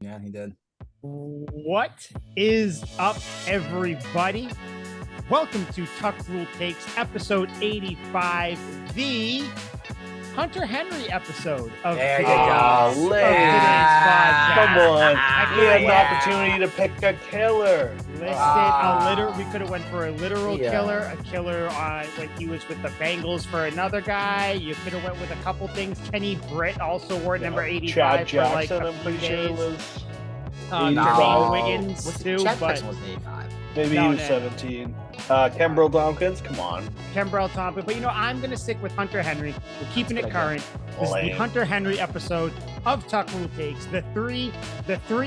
Yeah, he did. What is up, everybody? Welcome to Tuck Rule Takes, episode 85, the Hunter Henry episode of today's podcast. Come on. I We had an opportunity to pick a killer. We could have went for a literal killer, a killer when he was with the Bengals for another guy. You could have went with a couple things. Kenny Britt also wore number 85 Chad for like Jackson, a I'm few pretty sure days. was. Jermaine Wiggins too, Chad but Jackson wasn't 85. Maybe he was 17. Kembrell Tompkins, come on. Kembrell Tompkins. But I'm going to stick with Hunter Henry. We're keeping it current. This is the Hunter Henry episode of Tuck Rule Takes. The three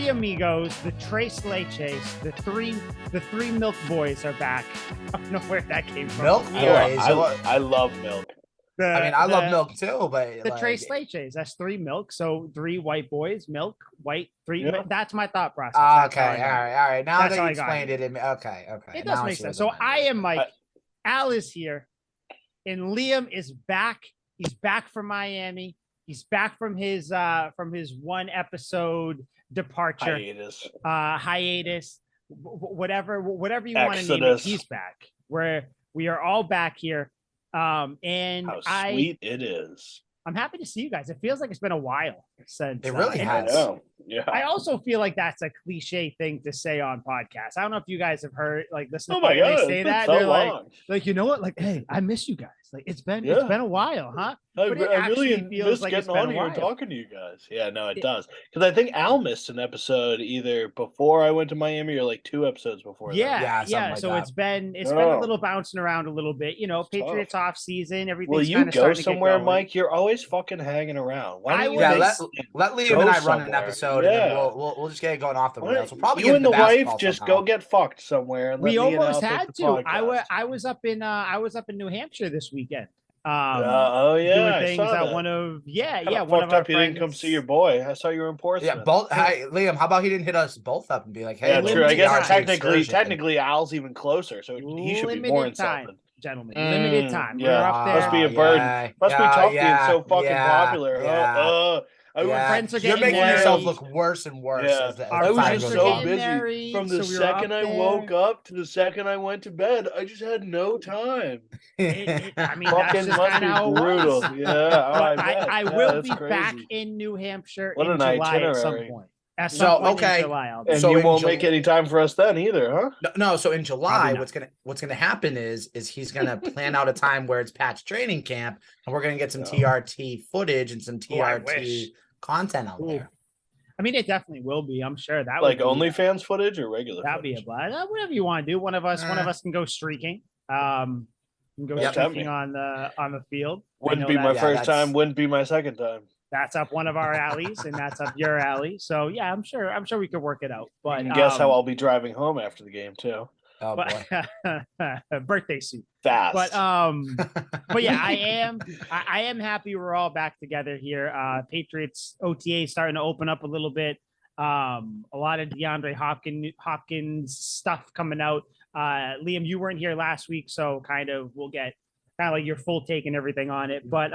amigos, the Tres Leches, the three milk boys are back. I don't know where that came from. Milk boys. I love milk. I love milk too, but the Tres Leches, that's three milk. So three white boys, milk, white, three. Yeah. That's my thought process. Okay, all right. Now that you explained it, okay. It does make sense. So I am Mike. Al is here, and Liam is back. He's back from Miami. He's back from his one episode departure, hiatus, whatever you want to name it. He's back. We are all back here. And how sweet it is. I'm happy to see you guys. It feels like it's been a while since it really has. Yeah. I also feel like that's a cliche thing to say on podcasts. I don't know if you guys have heard listen to they say that. So they're long. like, you know what? Like, hey, I miss you guys. Like it's been a while, huh? I really miss getting on here and talking to you guys. Yeah, no, it does. Because I think Al missed an episode either before I went to Miami or like 2 episodes before. Yeah. So it's been a little bouncing around a little bit. Patriots off season. Everything's Will you go somewhere, Mike? You're always fucking hanging around. Why don't you let Liam and I run an episode, and then we'll just get it going off the rails. We'll probably you and the wife just go get fucked somewhere. And we almost had to. I was up in New Hampshire this weekend. Doing things at one of one of our friends. You didn't come see your boy. I saw you were in Portsmouth. Yeah, both. Hey, Liam, how about he didn't hit us both up and be like, "Hey, yeah, true. I guess technically, Al's even closer, so he should be more insulted. Gentlemen, limited time. Yeah, we're up there. Must be a burden. Must be tough being so fucking popular. Friends are You're making yourself look worse and worse. I was just so busy from the second I woke up to the second I went to bed. I just had no time. That's just must be brutal. Yeah, I will be back in New Hampshire in July at some point. In July, and you won't make any time for us then either, huh? No. So in July, what's gonna happen is he's gonna plan out a time where it's Pat's training camp, and we're gonna get some TRT footage and some TRT content out there. I mean, it definitely will be. I'm sure that like OnlyFans footage or regular. That'd be a blast. Whatever you want to do. One of us can go streaking. Streaking on the field. Wouldn't be my first time. Wouldn't be my second time. That's up one of our alleys, and that's up your alley. So yeah, I'm sure we could work it out. But guess how I'll be driving home after the game too. Oh boy, birthday suit. Fast. But yeah, I am happy we're all back together here. Patriots OTAs starting to open up a little bit. A lot of DeAndre Hopkins stuff coming out. Liam, you weren't here last week, so we'll get like your full take and everything on it. But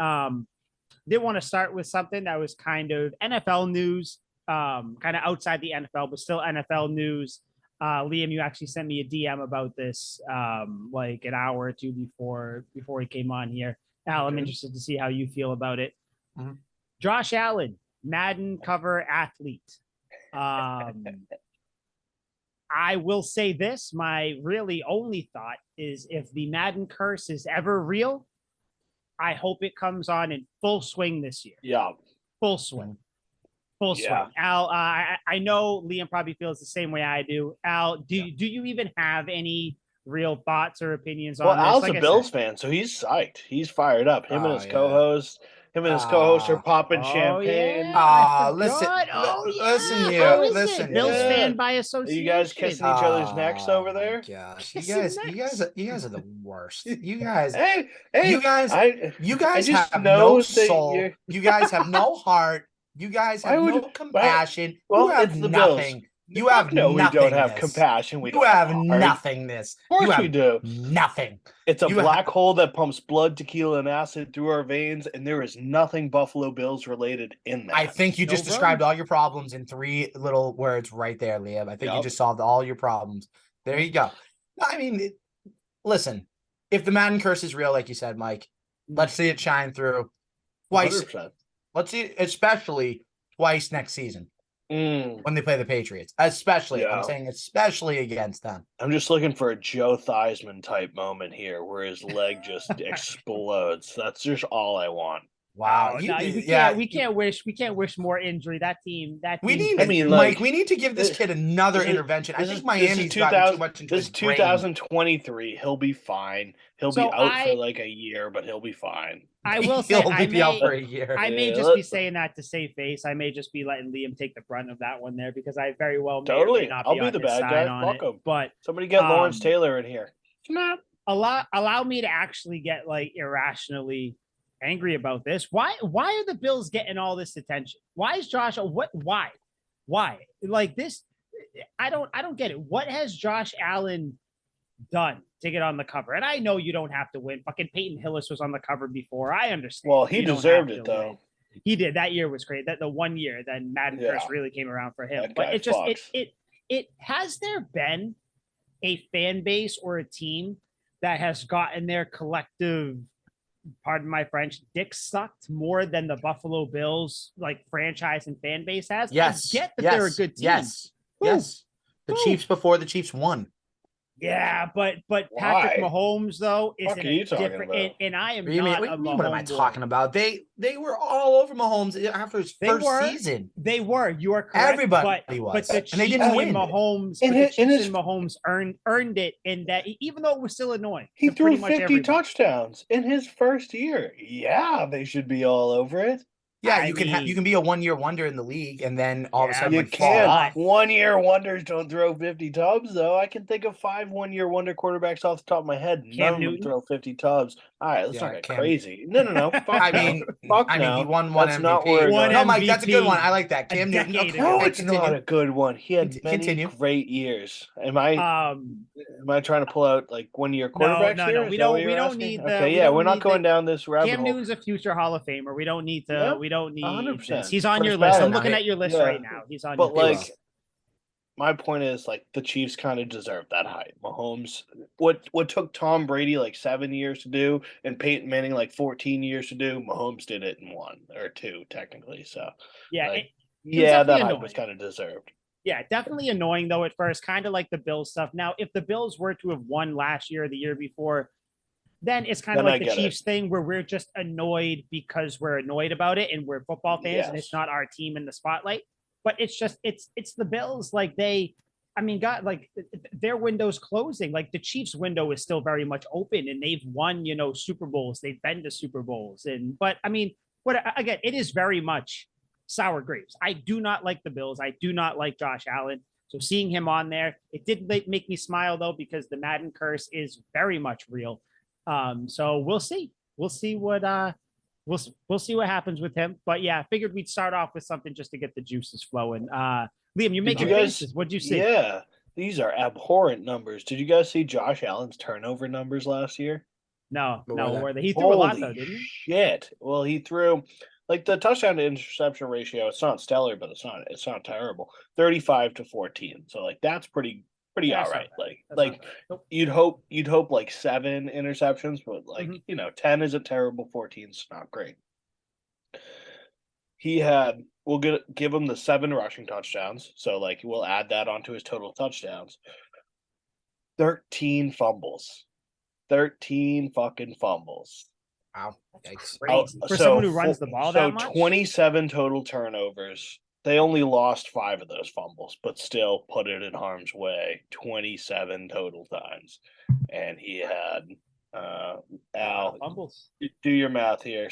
did want to start with something that was kind of NFL news, kind of outside the NFL, but still NFL news. Liam, you actually sent me a DM about this like an hour or two before he came on here. Al, I'm interested to see how you feel about it. Mm-hmm. Josh Allen, Madden cover athlete. I will say this, my really only thought is if the Madden curse is ever real, I hope it comes on in full swing this year. Yeah. Full swing. Full swing. Al, I know Liam probably feels the same way I do. Al, do you even have any real thoughts or opinions on this? Al's a Bills fan, so he's psyched. He's fired up. Him and his co-host are popping champagne. Listen, Bills fan by association. Are you guys kissing each other's necks over there? Gosh, you guys are the worst. You guys, you guys have no soul. You guys have no heart. You guys have no compassion. Well, you have nothing. You have no, we don't have nothingness. compassion. We You don't have have heart. nothingness. Of course You have we do. nothing. It's a You black hole that pumps blood, tequila, and acid through our veins, and there is nothing Buffalo Bills related in that. I think you just described all your problems in 3 little words right there, Liam. I think you just solved all your problems. There you go. I mean, listen, if the Madden curse is real, like you said, Mike, let's see it shine through twice. 100%. Let's see it, especially twice next season when they play the Patriots. Especially, I'm saying especially against them. I'm just looking for a Joe Theismann type moment here where his leg just explodes. That's just all I want. Wow. We can't wish more injury. That team. We need, Mike, we need to give this kid another intervention. I think Miami's gotten too much into his brain. 2023. He'll be fine. He'll be out for like a year, but he'll be fine. I will say he'll be out for a year. I may just be saying that to save face. I may just be letting Liam take the brunt of that one there because I very well may not I'll be the bad guy. Fuck him. But somebody get Lawrence Taylor in here. Allow me to actually get like irrationally angry about this. Why are the Bills getting all this attention? Why is Josh why like this? I don't get it. What has Josh Allen done to get on the cover? And I know you don't have to win. Fucking Peyton Hillis was on the cover before. I understand. Well, he deserved it though. Win. He did. That year was great. That the 1 year then Madden curse really came around for him. But it just it has there been a fan base or a team that has gotten their collective, pardon my French, dick sucked more than the Buffalo Bills like franchise and fan base has? Yes. I get that they're a good team. Yes. The Chiefs before the Chiefs won. Yeah, but Patrick Mahomes though is different, and I am not a Mahomes. What am I talking about? They were all over Mahomes after his first season. They were. You are correct. Everybody was, but the Chiefs and they didn't win. Mahomes, Mahomes earned it, in that even though it was still annoying. He threw 50 touchdowns in his first year. Yeah, they should be all over it. Yeah, you can be a 1 year wonder in the league, and then all of a sudden you can. 1 year wonders don't throw 50 tubs, though. I can think of 5 1 year wonder quarterbacks off the top of my head. None of them throw 50 tubs. All right, let's not get crazy. No. Fuck I mean, he won one MVP. No, Mike, that's a good one. I like that. Cam Newton. No, it's not a good one. He had many great years. Am I trying to pull out like 1 year quarterbacks? No. We don't need. Okay, yeah, we're not going down this rabbit hole. Cam Newton's a future Hall of Famer. We don't need to. We don't need 100%. He's on your list. I'm looking at your list right now. He's on your list. My point is, like, the Chiefs kind of deserve that hype. Mahomes, what took Tom Brady like 7 years to do, and Peyton Manning like 14 years to do, Mahomes did it in 1 or 2 technically. So that hype was kind of deserved. Yeah, definitely annoying though at first, kind of like the Bills stuff. Now, if the Bills were to have won last year or the year before, then it's kind of like the Chiefs thing where we're just annoyed because we're annoyed about it and we're football fans and it's not our team in the spotlight. But it's just it's the Bills. Like their window's closing. Like the Chiefs' window is still very much open, and they've won, Super Bowls. They've been to Super Bowls, but again, it is very much sour grapes. I do not like the Bills. I do not like Josh Allen. So seeing him on there, it did make me smile though, because the Madden curse is very much real. So we'll see. We'll see what we'll see what happens with him. But yeah, I figured we'd start off with something just to get the juices flowing. Liam, you make your faces. What'd you see? Yeah, these are abhorrent numbers. Did you guys see Josh Allen's turnover numbers last year? No. He threw a lot though, didn't he? Shit. Well, he threw like the touchdown to interception ratio. It's not stellar, but it's not terrible. 35-14. So like that's pretty all right. You'd hope like 7 interceptions, but 10 isn't terrible, 14's not great. We'll give him the 7 rushing touchdowns, so like we'll add that onto his total touchdowns. 13 fumbles. 13 fucking fumbles. Wow. Yikes. For someone who runs the ball that much? 27 total turnovers. They only lost 5 of those fumbles, but still put it in harm's way 27 total times. And he had Al, fumbles. Do your math here.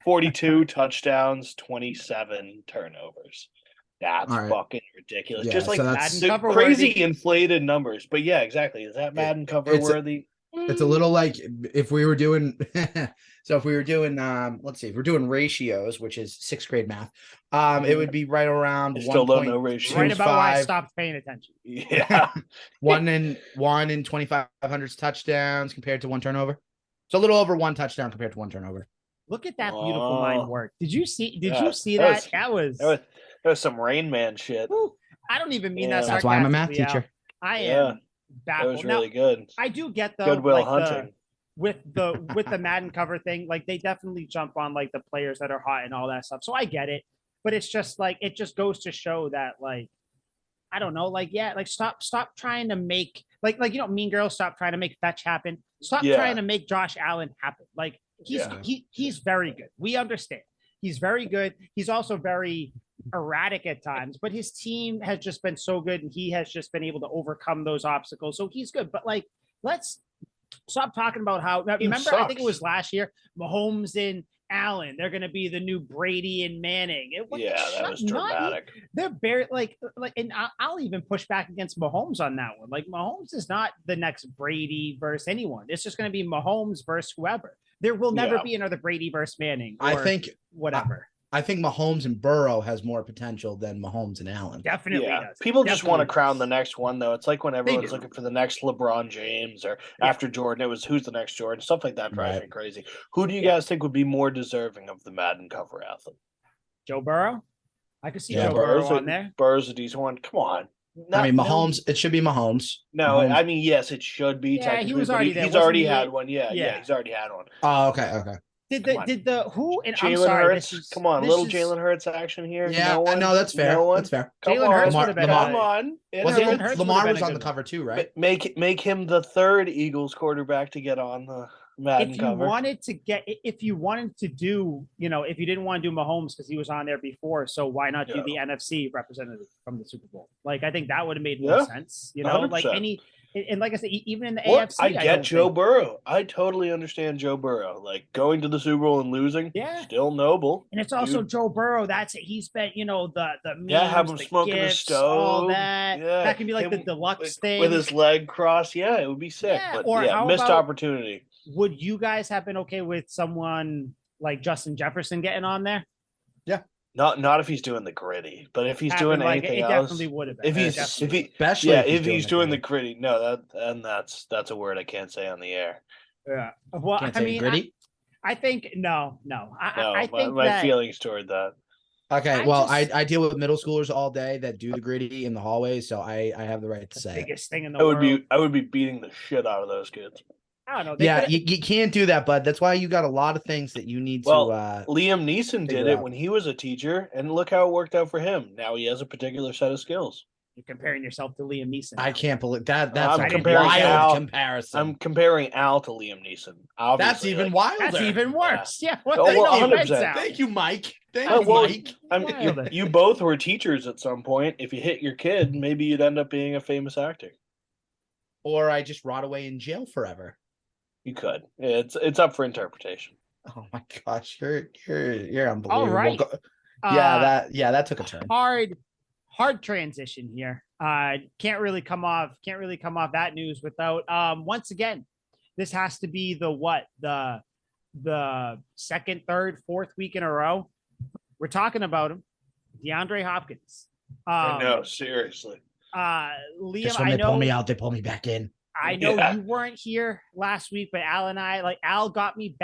42 touchdowns, 27 turnovers. That's fucking ridiculous. Yeah, just like Madden cover crazy worthy. Inflated numbers. But yeah, exactly. Is that Madden cover worthy? It's a little like if we were doing so if we were doing let's see, if we're doing ratios, which is sixth grade math, it would be right around I still don't know 1.25. ratios. Right about why I stopped paying attention. Yeah. 1 in 2,500 touchdowns compared to 1 turnover. So a little over 1 touchdown compared to 1 turnover. Look at that beautiful mind work. Did you see that? That was some Rain Man shit. Whew, I don't even mean that That's why I'm a math sarcastically, Al. teacher. I Yeah. am baffled. That was really good. I do get though, Goodwill like Hunting. with the Madden cover thing, like they definitely jump on like the players that are hot and all that stuff. So I get it, but it's just like it just goes to show that like I don't know, like yeah, like stop trying to make like Mean Girls, stop trying to make fetch happen. Stop trying to make Josh Allen happen. Like he's very good. We understand. He's very good. He's also very erratic at times, but his team has just been so good and he has just been able to overcome those obstacles. So he's good. But like, let's stop talking about how remember, I think it was last year, Mahomes and Allen, they're going to be the new Brady and Manning. That was dramatic. They're bare like, and I'll even push back against Mahomes on that one. Like Mahomes is not the next Brady versus anyone. It's just going to be Mahomes versus whoever. There will never be another Brady versus Manning. I think whatever. I think Mahomes and Burrow has more potential than Mahomes and Allen. Definitely does. People just want to crown the next one, though. It's like when everyone's looking for the next LeBron James, or after Jordan, it was who's the next Jordan. Stuff like that drives me crazy. Who do you guys think would be more deserving of the Madden cover athlete? Joe Burrow? I could see Joe Burrow on there. Burrow's a decent one. Come on. I mean, Mahomes, it should be Mahomes. No, Mahomes. I mean, yes, it should be. Yeah, he was already there. He's already had one. Yeah, he's already had one. Oh, okay. Did the who and Jalen I'm sorry, Hurts? Come on, little Jalen Hurts action here. Yeah, no, that's fair. That's fair. Jalen Hurts would have been come on. Lamar was on the cover too, right? Make him the third Eagles quarterback to get on the Madden cover. If you wanted to do, if you didn't want to do Mahomes because he was on there before, so why not do the NFC representative from the Super Bowl? Like I think that would have made more sense. 100%. Like any. And like I said, even in the AFC, I get Joe Burrow. I totally understand Joe Burrow. Like going to the Super Bowl and losing, still noble. And it's also Joe Burrow. He's been, the memes, have him smoking gifts, a stove, all that. Yeah. That can be like the deluxe thing with his leg crossed. Yeah, it would be sick. Yeah. But missed opportunity. Would you guys have been okay with someone like Justin Jefferson getting on there? Yeah. Not if he's doing the gritty, but if he's doing anything else, definitely would have been. If he's doing the gritty, that's a word I can't say on the air. Yeah, well, I mean, gritty. I think no. I think my feelings toward that. Okay, I deal with middle schoolers all day that do the gritty in the hallways, so I have the right to say. Biggest thing in the world. I would be beating the shit out of those kids. I don't know. You can't do that, bud. That's why you got a lot of things that you need to. Liam Neeson did it when he was a teacher, and look how it worked out for him. Now he has a particular set of skills. You're comparing yourself to Liam Neeson. I can't believe that. That's a wild comparison. I'm comparing Al to Liam Neeson. Obviously, that's even wilder. That's even worse. Yeah. 100%. Thank you, Mike. Mike. You both were teachers at some point. If you hit your kid, maybe you'd end up being a famous actor. Or I just rot away in jail forever. You could. It's up for interpretation. Oh my gosh, you're unbelievable. All right. That took a turn. Hard transition here. Can't really come off that news without once again, this has to be the second, third, fourth week in a row. We're talking about him, DeAndre Hopkins. I know, seriously. Liam, just when they pull me out, they pull me back in. I know you weren't here last week, but Al and I, Al got me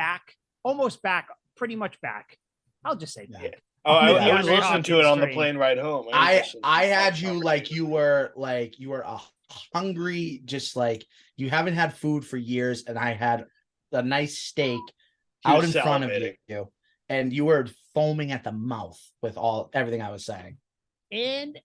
pretty much back. I'll just say back. Oh, I was listening to it on the plane ride home. I had you you were a hungry, just like you haven't had food for years, and I had a nice steak out in front of you, and you were foaming at the mouth with everything I was saying. And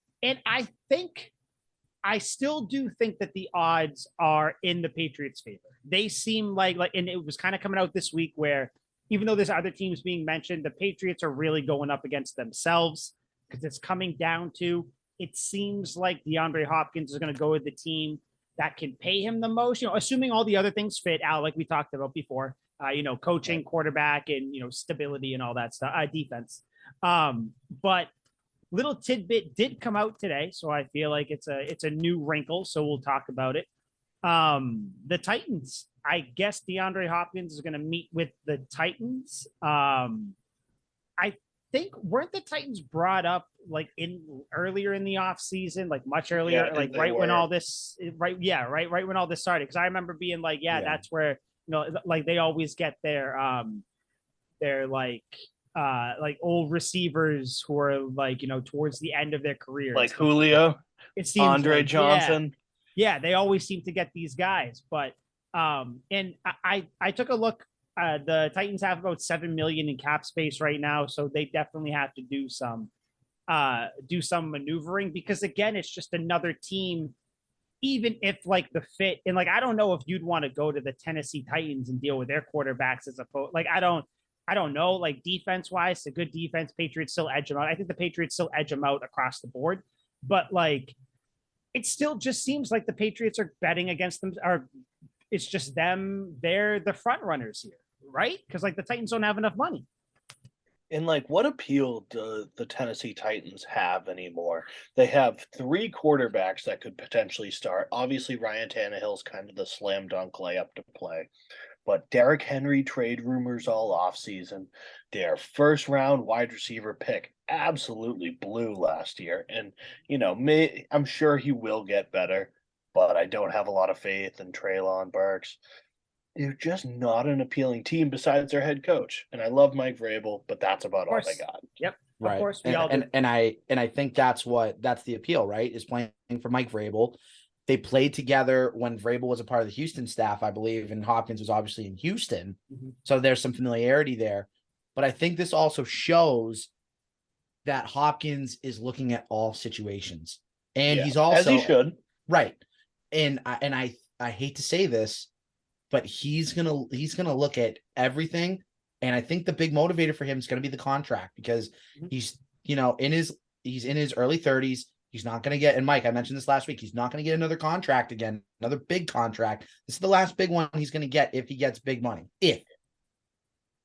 I still do think that the odds are in the Patriots' favor. They seem like, and it was kind of coming out this week where even though there's other teams being mentioned, the Patriots are really going up against themselves because it's coming down to, it seems like DeAndre Hopkins is going to go with the team that can pay him the most, assuming all the other things fit out, like we talked about before, coaching, quarterback, and, stability and all that stuff, defense. But little tidbit did come out today, so I feel like it's a new wrinkle, so we'll talk about it. The Titans I guess DeAndre Hopkins is going to meet with the Titans. I think weren't the Titans brought up like in earlier in the off season, like much earlier, Yeah, like right when all this, right when all this started. Because I remember being like, that's where like they always get their like old receivers who are like towards the end of their career, like Julio, it seems Andre like, Johnson. Yeah, they always seem to get these guys, but and I took a look. The Titans have about 7 million in cap space right now, so they definitely have to do some maneuvering, because again, it's just another team. Even if like the fit, and like I don't know if you'd want to go to the Tennessee Titans and deal with their quarterbacks as opposed, like I don't know, like defense wise, a good defense, Patriots still edge them out. I think the Patriots still edge them out across the board, but like it still just seems like the Patriots are betting against them, or it's just them. They're the front runners here, right? Because like the Titans don't have enough money. And like, what appeal do the Tennessee Titans have anymore? They have 3 quarterbacks that could potentially start. Obviously, Ryan Tannehill's kind of the slam dunk layup to play. But Derrick Henry trade rumors all offseason. Their first round wide receiver pick absolutely blew last year. And, I'm sure he will get better, but I don't have a lot of faith in Treylon Burks. They're just not an appealing team besides their head coach. And I love Mike Vrabel, but that's about all they got. Yep. Right. Of course, we and, all do. and I think that's the appeal, right? Is playing for Mike Vrabel. They played together when Vrabel was a part of the Houston staff, I believe, and Hopkins was obviously in Houston. Mm-hmm. So there's some familiarity there. But I think this also shows that Hopkins is looking at all situations. And he's also, as he should. Right. And I hate to say this, but he's gonna look at everything. And I think the big motivator for him is gonna be the contract, because he's in his early 30s. He's not going to get, and Mike, I mentioned this last week, he's not going to get another contract again, another big contract. This is the last big one he's going to get if he gets big money. If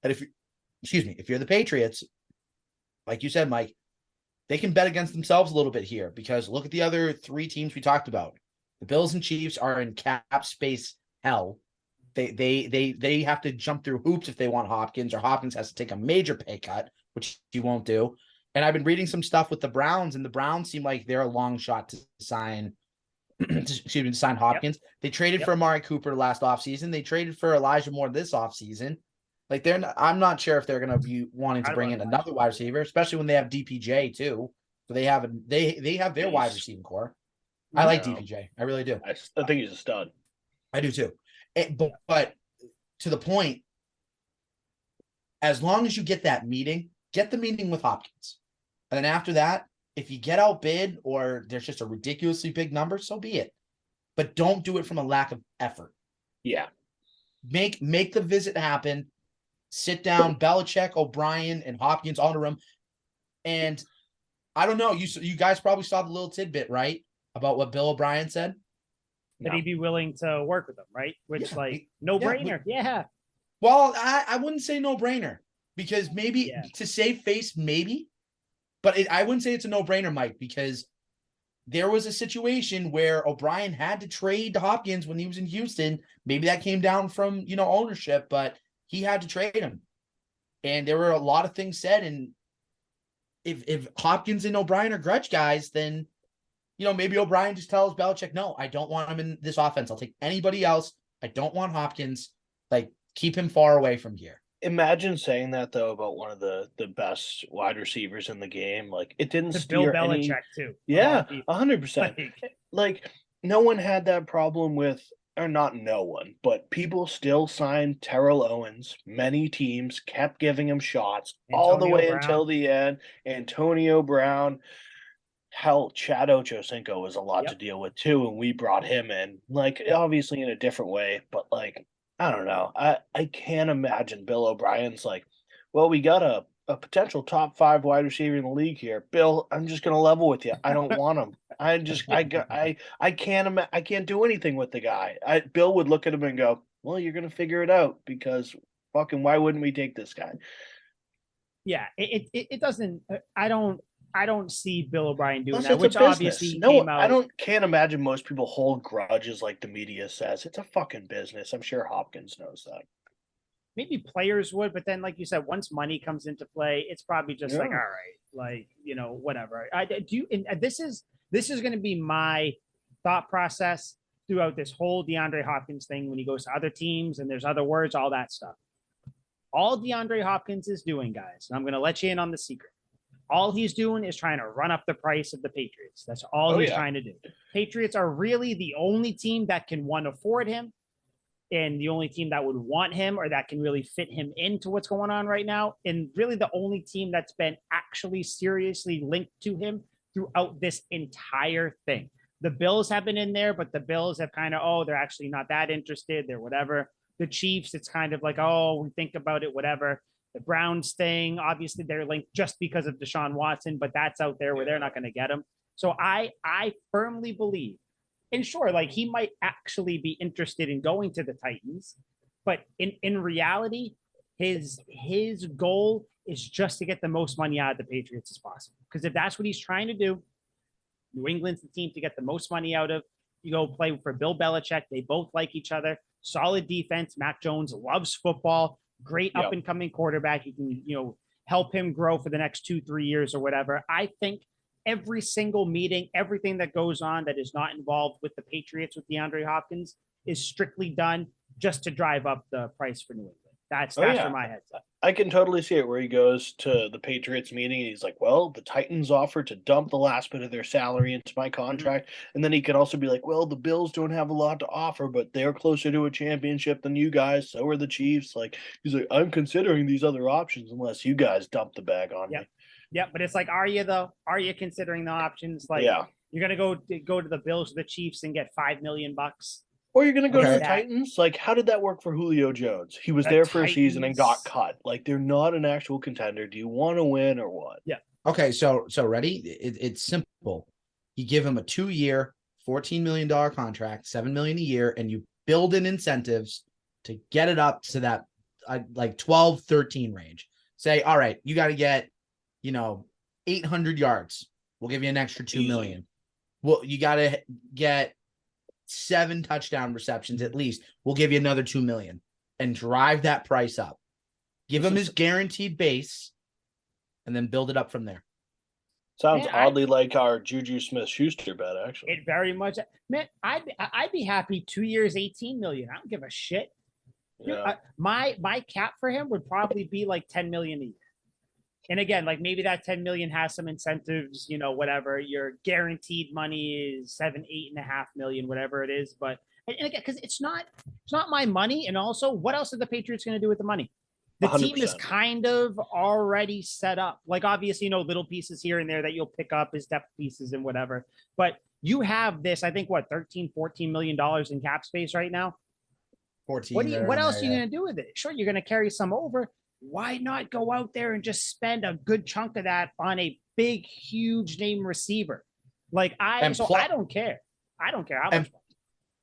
you're the Patriots, like you said, Mike, they can bet against themselves a little bit here, because look at the other 3 teams we talked about. The Bills and Chiefs are in cap space hell. They have to jump through hoops if they want Hopkins, or Hopkins has to take a major pay cut, which he won't do. And I've been reading some stuff with the Browns, and the Browns seem like they're a long shot to sign Hopkins. Yep. They traded for Amari Cooper last offseason. They traded for Elijah Moore this offseason. Like I'm not sure if they're going to be wanting to bring in another wide receiver, especially when they have DPJ too. So they have their wide receiving core. I like DPJ. I really do. I think he's a stud. I do too. But to the point, as long as you get the meeting with Hopkins. And then after that, if you get outbid or there's just a ridiculously big number, so be it. But don't do it from a lack of effort. Yeah. Make the visit happen. Sit down, Belichick, O'Brien, and Hopkins all in a room. And I don't know, you guys probably saw the little tidbit, right? About what Bill O'Brien said? That he'd be willing to work with them, right? Which, no brainer. Yeah. Well, I wouldn't say no brainer. Because maybe to save face, maybe, but I wouldn't say it's a no-brainer, Mike, because there was a situation where O'Brien had to trade Hopkins when he was in Houston. Maybe that came down from, ownership, but he had to trade him. And there were a lot of things said. And if Hopkins and O'Brien are grudge guys, then, maybe O'Brien just tells Belichick, no, I don't want him in this offense. I'll take anybody else. I don't want Hopkins. Like, keep him far away from here. Imagine saying that though about one of the best wide receivers in the game. Like, it didn't steer Bill Belichick too. Yeah, 100%. Like no one had that problem with, or not no one, but people still signed Terrell Owens. Many teams kept giving him shots all the way until the end. Antonio Brown. Hell, Chad Ochocinco was a lot to deal with too, and we brought him in, like, obviously in a different way, but like, I don't know. I can't imagine Bill O'Brien's like, well, we got a potential top 5 wide receiver in the league here. Bill, I'm just gonna level with you. I don't want him. I can't do anything with the guy. Bill would look at him and go, well, you're gonna figure it out, because fucking why wouldn't we take this guy? Yeah, it doesn't. I I don't see Bill O'Brien doing Plus, that, it's which a business. obviously No, came out. can't imagine most people hold grudges like the media says. It's a fucking business. I'm sure Hopkins knows that. Maybe players would, but then, like you said, once money comes into play, it's probably just like, all Yeah. right, like, whatever. I do. And this is going to be my thought process throughout this whole DeAndre Hopkins thing when he goes to other teams and there's other words, all that stuff. All DeAndre Hopkins is doing, guys, and I'm going to let you in on the secret. All he's doing is trying to run up the price of the Patriots. That's all he's trying to do. Patriots are really the only team that can, one, afford him, and the only team that would want him or that can really fit him into what's going on right now. And really the only team that's been actually seriously linked to him throughout this entire thing. The Bills have been in there, but the Bills have kind of, they're actually not that interested. They're whatever. The Chiefs, it's kind of like, we think about it, whatever. The Browns thing, obviously they're linked just because of Deshaun Watson, but that's out there where they're not going to get him. So I firmly believe, and sure, like he might actually be interested in going to the Titans, but in reality, his goal is just to get the most money out of the Patriots as possible. Because if that's what he's trying to do, New England's the team to get the most money out of. You go play for Bill Belichick. They both like each other. Solid defense. Mac Jones loves football. Great up and coming quarterback. You can, help him grow for the next 2-3 years or whatever. I think every single meeting, everything that goes on that is not involved with the Patriots with DeAndre Hopkins is strictly done just to drive up the price for New England. That's where my head's at. I can totally see it where he goes to the Patriots meeting and he's like, well, the Titans offered to dump the last bit of their salary into my contract. And then he could also be like, well, the Bills don't have a lot to offer, but they're closer to a championship than you guys. So are the Chiefs. Like, he's like, I'm considering these other options unless you guys dump the bag on me. Yeah, but it's like, are you though? Are you considering the options? Like, you're gonna go to the Bills or the Chiefs and get $5 million? Or you're going to go to the Titans? Like, how did that work for Julio Jones? He was there for a season and got cut. Like, they're not an actual contender. Do you want to win or what? Yeah. Okay, so ready? It's simple. You give him a 2-year, $14 million contract, $7 million a year, and you build in incentives to get it up to that like 12, 13 range. Say, all right, you got to get, 800 yards. We'll give you an extra $2 million. Well, you got to get 7 touchdown receptions at least. We'll give you another $2 million and drive that price up. Give him his guaranteed base and then build it up from there. Sounds oddly like our Juju Smith-Schuster bet, actually. It very much. Man, I'd be happy 2 years, $18 million. I don't give a shit. Yeah. My cap for him would probably be like $10 million a year. And again, like maybe that 10 million has some incentives, whatever. Your guaranteed money is 8.5 million, whatever it is. But and again, because it's not my money. And also, what else are the Patriots going to do with the money? The 100%. Team is kind of already set up. Like obviously, little pieces here and there that you'll pick up as depth pieces and whatever. But you have this, I think, what, $13-14 million in cap space right now. 14. What else are you going to do with it? Sure, you're going to carry some over. Why not go out there and just spend a good chunk of that on a big, huge name receiver? Like I don't care. I don't care how much.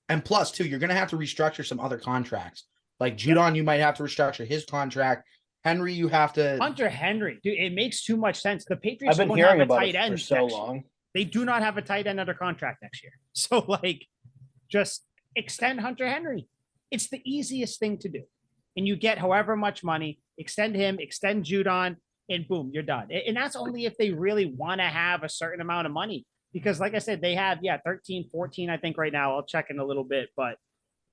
And plus, too, you're going to have to restructure some other contracts. Like Judon, you might have to restructure his contract. Henry, you have to. Hunter Henry, dude, it makes too much sense. The Patriots don't have a tight end for so long. They do not have a tight end under contract next year. So, just extend Hunter Henry. It's the easiest thing to do. And you get however much money, extend him, extend Judon, and boom, you're done. And that's only if they really want to have a certain amount of money. Because like I said, they have, 13, 14, I think right now. I'll check in a little bit. But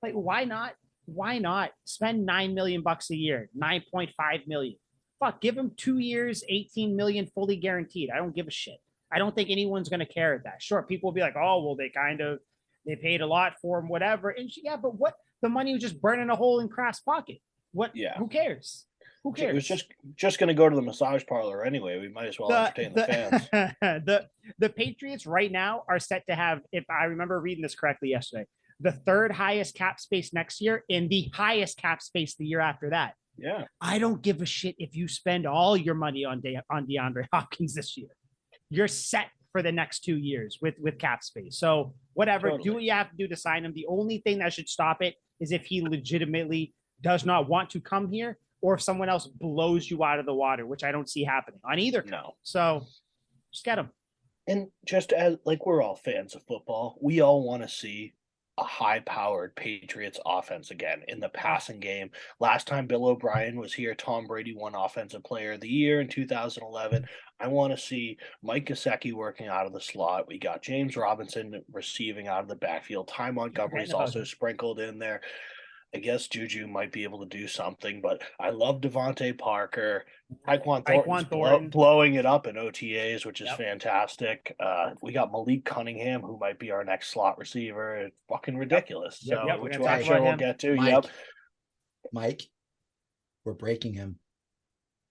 why not? Why not spend $9 million a year, 9.5 million? Fuck, give them 2 years, 18 million fully guaranteed. I don't give a shit. I don't think anyone's going to care at that. Sure, people will be like, oh, well, they paid a lot for him, whatever. And but what? The money was just burning a hole in Kraft's pocket. What? Yeah. Who cares? Who cares? It was just going to go to the massage parlor anyway. We might as well entertain the fans. The Patriots right now are set to have, if I remember reading this correctly yesterday, the 3rd highest cap space next year and the highest cap space the year after that. Yeah. I don't give a shit if you spend all your money on DeAndre Hopkins this year. You're set for the next 2 years with cap space. So whatever, do what you have to do to sign him. The only thing that should stop it is if he legitimately does not want to come here, or if someone else blows you out of the water, which I don't see happening on either. No. So Just get him. And just as like we're all fans of football, we all want to see a high-powered Patriots offense again in the passing game. Last time Bill O'Brien was here, Tom Brady won Offensive Player of the Year in 2011. I want to see Mike Gesicki working out of the slot. We got James Robinson receiving out of the backfield. Ty Montgomery's also sprinkled in there. I guess Juju might be able to do something, but I love Devontae Parker. Tyquan Thornton's blowing it up in OTAs, which is fantastic. We got Malik Cunningham, who might be our next slot receiver. It's fucking ridiculous. Which I'm sure we'll get to. Mike, we're breaking him.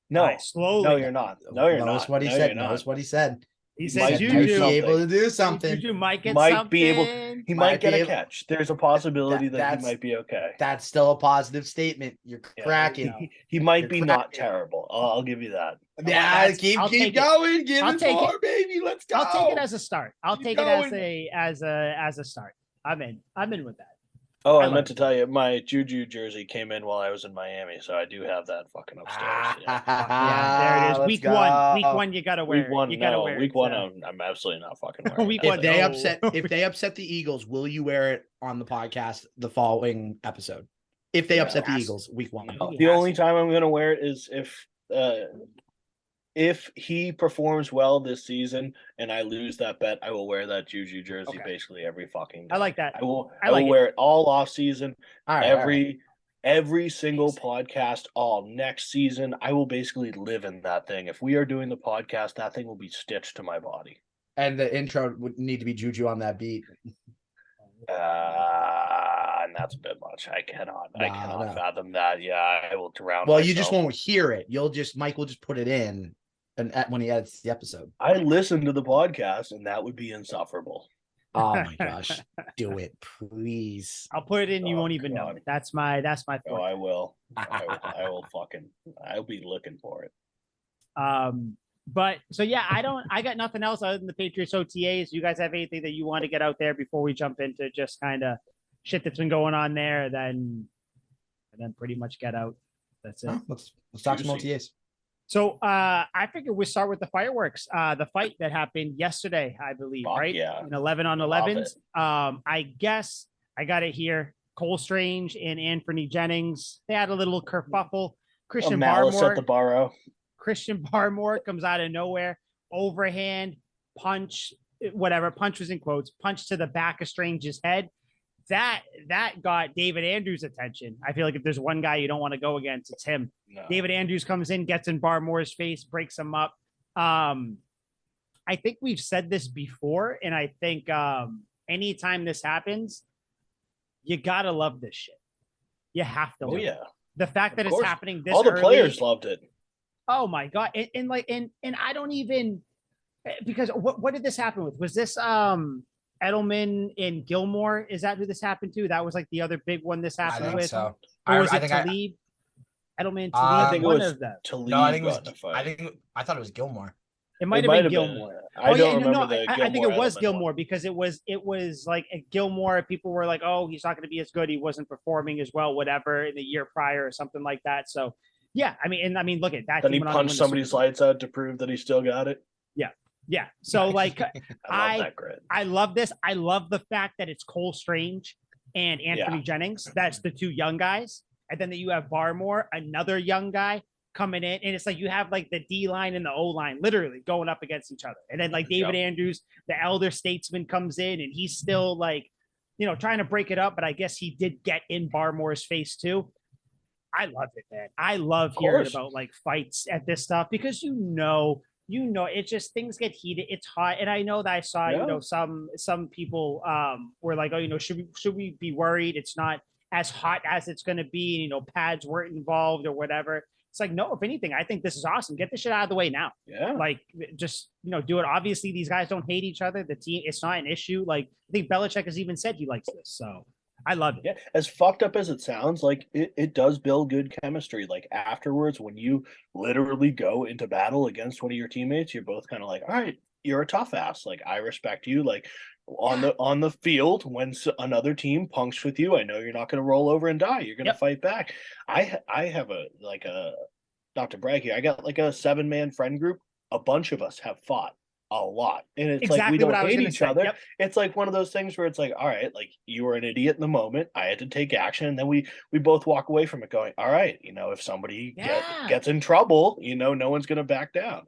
No, slowly. No, you're not. No, you're not. Notice what he said. Notice what he said. He said Juju be able to do something. Juju might get something. Be able. He might get a catch. There's a possibility that he might be okay. That's still a positive statement. You're cracking. He might be not terrible. I'll give you that. Yeah, keep going. Give it more, baby. Let's go. I'll take it as a start. I'll take it as a start. I'm in with that. Oh, I meant to tell you, my Juju jersey came in while I was in Miami, so I do have that fucking upstairs. There it is. Week one, you gotta wear. Week one, I'm absolutely not fucking wearing. If they upset the Eagles, will you wear it on the podcast the following episode? If they upset the Eagles, week one. The only time I'm gonna wear it is if he performs well this season and I lose that bet, I will wear that Juju jersey basically every fucking day. I like that. I will wear it all off season, every single podcast all next season. I will basically live in that thing. If we are doing the podcast, that thing will be stitched to my body. And the intro would need to be Juju on that beat. And that's a bit much. I cannot fathom that. Yeah, I will drown. Well, you just won't hear it. Mike will just put it in and when he edits the episode. I listen to the podcast, and that would be insufferable. Oh my gosh, do it, please. I'll put it in. You won't even know it. That's my. Oh, I will. I will I'll be looking for it. But so yeah, I got nothing else other than the Patriots OTAs. You guys have anything that you want to get out there before we jump into just kind of shit that's been going on there? And then pretty much get out. That's it. Let's talk some OTAs. So I figured we'll start with the fireworks. The fight that happened yesterday, I believe, right? Yeah. In 11 on 11s. I guess I got it here. Cole Strange and Anthony Jennings. They had a little kerfuffle. Christian Barmore comes out of nowhere. Overhand punch, whatever. Punch was in quotes. Punch to the back of Strange's head. That got David Andrews' attention. I feel like if there's one guy you don't want to go against, it's him. No. David Andrews comes in, gets in Barmore's face, breaks him up. I think we've said this before, and I think anytime this happens, you gotta love this shit. You have to. Oh yeah. The fact that it's happening this all the early, players loved it. Oh my god! And I don't even because what did this happen with? Was this Edelman and Gilmore? Is that who this happened to? That was like the other big one this happened with. So. Or was it Talib? Edelman, Talib, I think one it was of them. Talib. No, I thought it was Gilmore. It might have been Gilmore. I don't remember the Gilmore. I think it was Gilmore one. Because it was like a Gilmore. People were like, "Oh, he's not going to be as good. He wasn't performing as well, whatever, in the year prior or something like that." So, yeah, I mean, look at that. Then he punched somebody's lights out to prove that he still got it. Yeah. So like, I love this. I love the fact that it's Cole Strange and Anthony Jennings. That's the two young guys, and then that you have Barmore, another young guy, coming in, and it's like you have like the D line and the O line literally going up against each other, and then like David Andrews, the elder statesman, comes in, and he's still like, trying to break it up, but I guess he did get in Barmore's face too. I love it, man. I love hearing about like fights at this stuff because it just things get heated. It's hot, and I know that I saw some people were like, oh, should we be worried? It's not as hot as it's going to be. Pads weren't involved or whatever. It's like, no, if anything, I think this is awesome. Get this shit out of the way now. Yeah. Like, just, do it. Obviously, these guys don't hate each other. The team, it's not an issue. Like, I think Belichick has even said he likes this. So I love it. Yeah. As fucked up as it sounds, like it does build good chemistry. Like afterwards, when you literally go into battle against one of your teammates, you're both kind of like, all right, you're a tough ass. Like, I respect you. Like, on the field, when another team punks with you, I know you're not going to roll over and die. You're going to fight back. I have a not to brag here, I got like a 7-man friend group. A bunch of us have fought a lot. And it's Exactly like we don't what I was hate gonna each say. other. Yep. It's like one of those things where it's like, all right, like you were an idiot in the moment. I had to take action. And then we both walk away from it going, all right, if somebody gets in trouble, no one's gonna back down.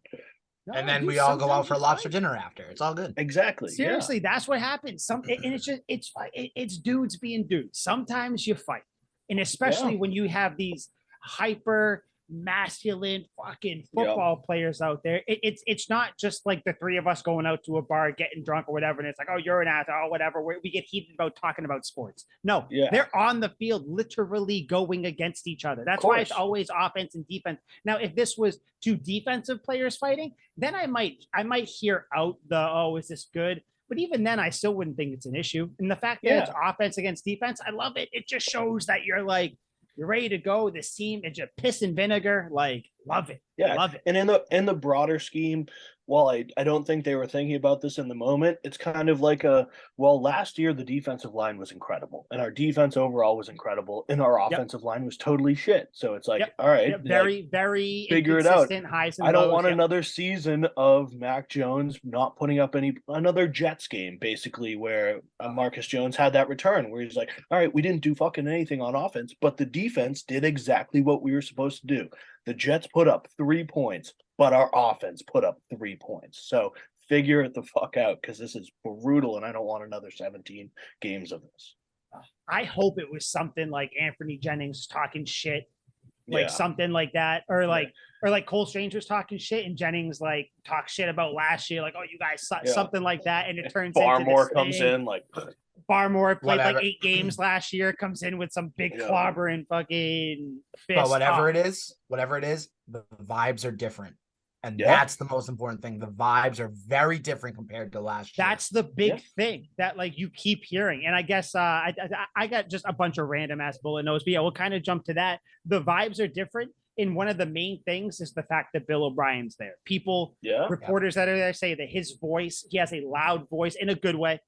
No, And then dude, we all go out sometimes for you lobster fight. dinner after. It's all good. Exactly. Seriously, that's what happens. And it's dudes being dudes. Sometimes you fight, and especially when you have these hyper masculine fucking football players out there. It's not just like the three of us going out to a bar getting drunk or whatever, and it's like, oh, you're an asshole, oh, whatever. We get heated about talking about sports. No, they're on the field literally going against each other. That's why it's always offense and defense. Now, if this was two defensive players fighting, then I might hear out the, oh, is this good? But even then, I still wouldn't think it's an issue. And the fact that it's offense against defense, I love it. It just shows that you're ready to go. This team is just piss and vinegar. Love it. Yeah. Love it. And in the broader scheme, while I don't think they were thinking about this in the moment, it's kind of like last year the defensive line was incredible and our defense overall was incredible and our offensive line was totally shit. So it's like, all right, very, very figure it out. Highs and I don't lows. want another season of Mac Jones not putting up another Jets game, basically, where Marcus Jones had that return where he's like, all right, we didn't do fucking anything on offense, but the defense did exactly what we were supposed to do. The Jets put up 3 points, but our offense put up 3 points. So figure it the fuck out, because this is brutal, and I don't want another 17 games of this. I hope it was something like Anthony Jennings talking shit, something like that, or like Cole Strange was talking shit, and Jennings talk shit about last year, like, oh, you guys suck, something like that, and it turns Barmore into comes in like. Barmore played like 8 games last year, comes in with some big clobber and fucking fist. But whatever it is, the vibes are different. And that's the most important thing. The vibes are very different compared to last year. That's the big thing that you keep hearing. And I guess I got just a bunch of random ass bullet notes, but we'll kind of jump to that. The vibes are different. And one of the main things is the fact that Bill O'Brien's there. Reporters that are there say that his voice, he has a loud voice in a good way.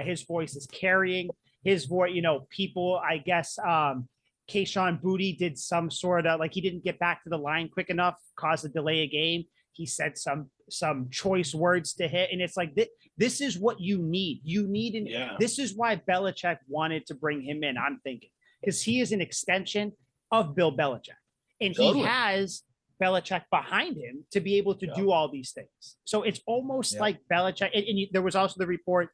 His voice is carrying his voice, people, I guess, Kayshon Boutte did some sort of he didn't get back to the line quick enough, caused a delay of game. He said some choice words to hit. And it's like, this is what you need. This is why Belichick wanted to bring him in. I'm thinking, because he is an extension of Bill Belichick, and he has Belichick behind him to be able to do all these things. So it's almost like Belichick. And there was also the report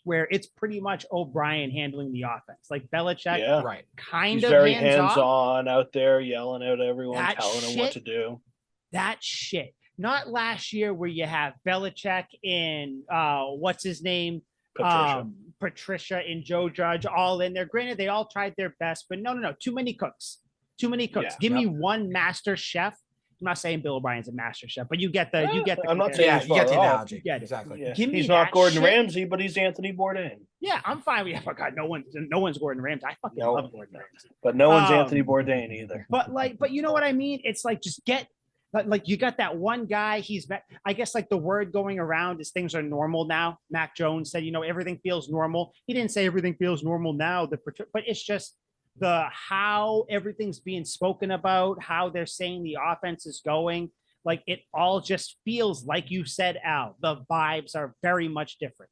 where it's pretty much O'Brien handling the offense. Like Belichick, He's very hands-on out there, yelling at everyone, telling them what to do. That shit. Not last year where you have Belichick and what's his name? Patricia and Joe Judge all in there. Granted, they all tried their best, but no. Too many cooks. Yeah. Give me one master chef. I'm not saying Bill O'Brien's a master chef, but you get the I'm not saying you get the analogy. Exactly. Yeah. He's not Gordon Ramsay, but he's Anthony Bourdain. Yeah, I'm fine with God, no one's Gordon Ramsay. I fucking love Gordon Ramsay. But no one's Anthony Bourdain either. But you know what I mean? It's just get you got that one guy. I guess the word going around is things are normal now. Mac Jones said, everything feels normal. He didn't say everything feels normal now, but it's just how everything's being spoken about, how they're saying the offense is going. It all just feels, like you said, Al, the vibes are very much different.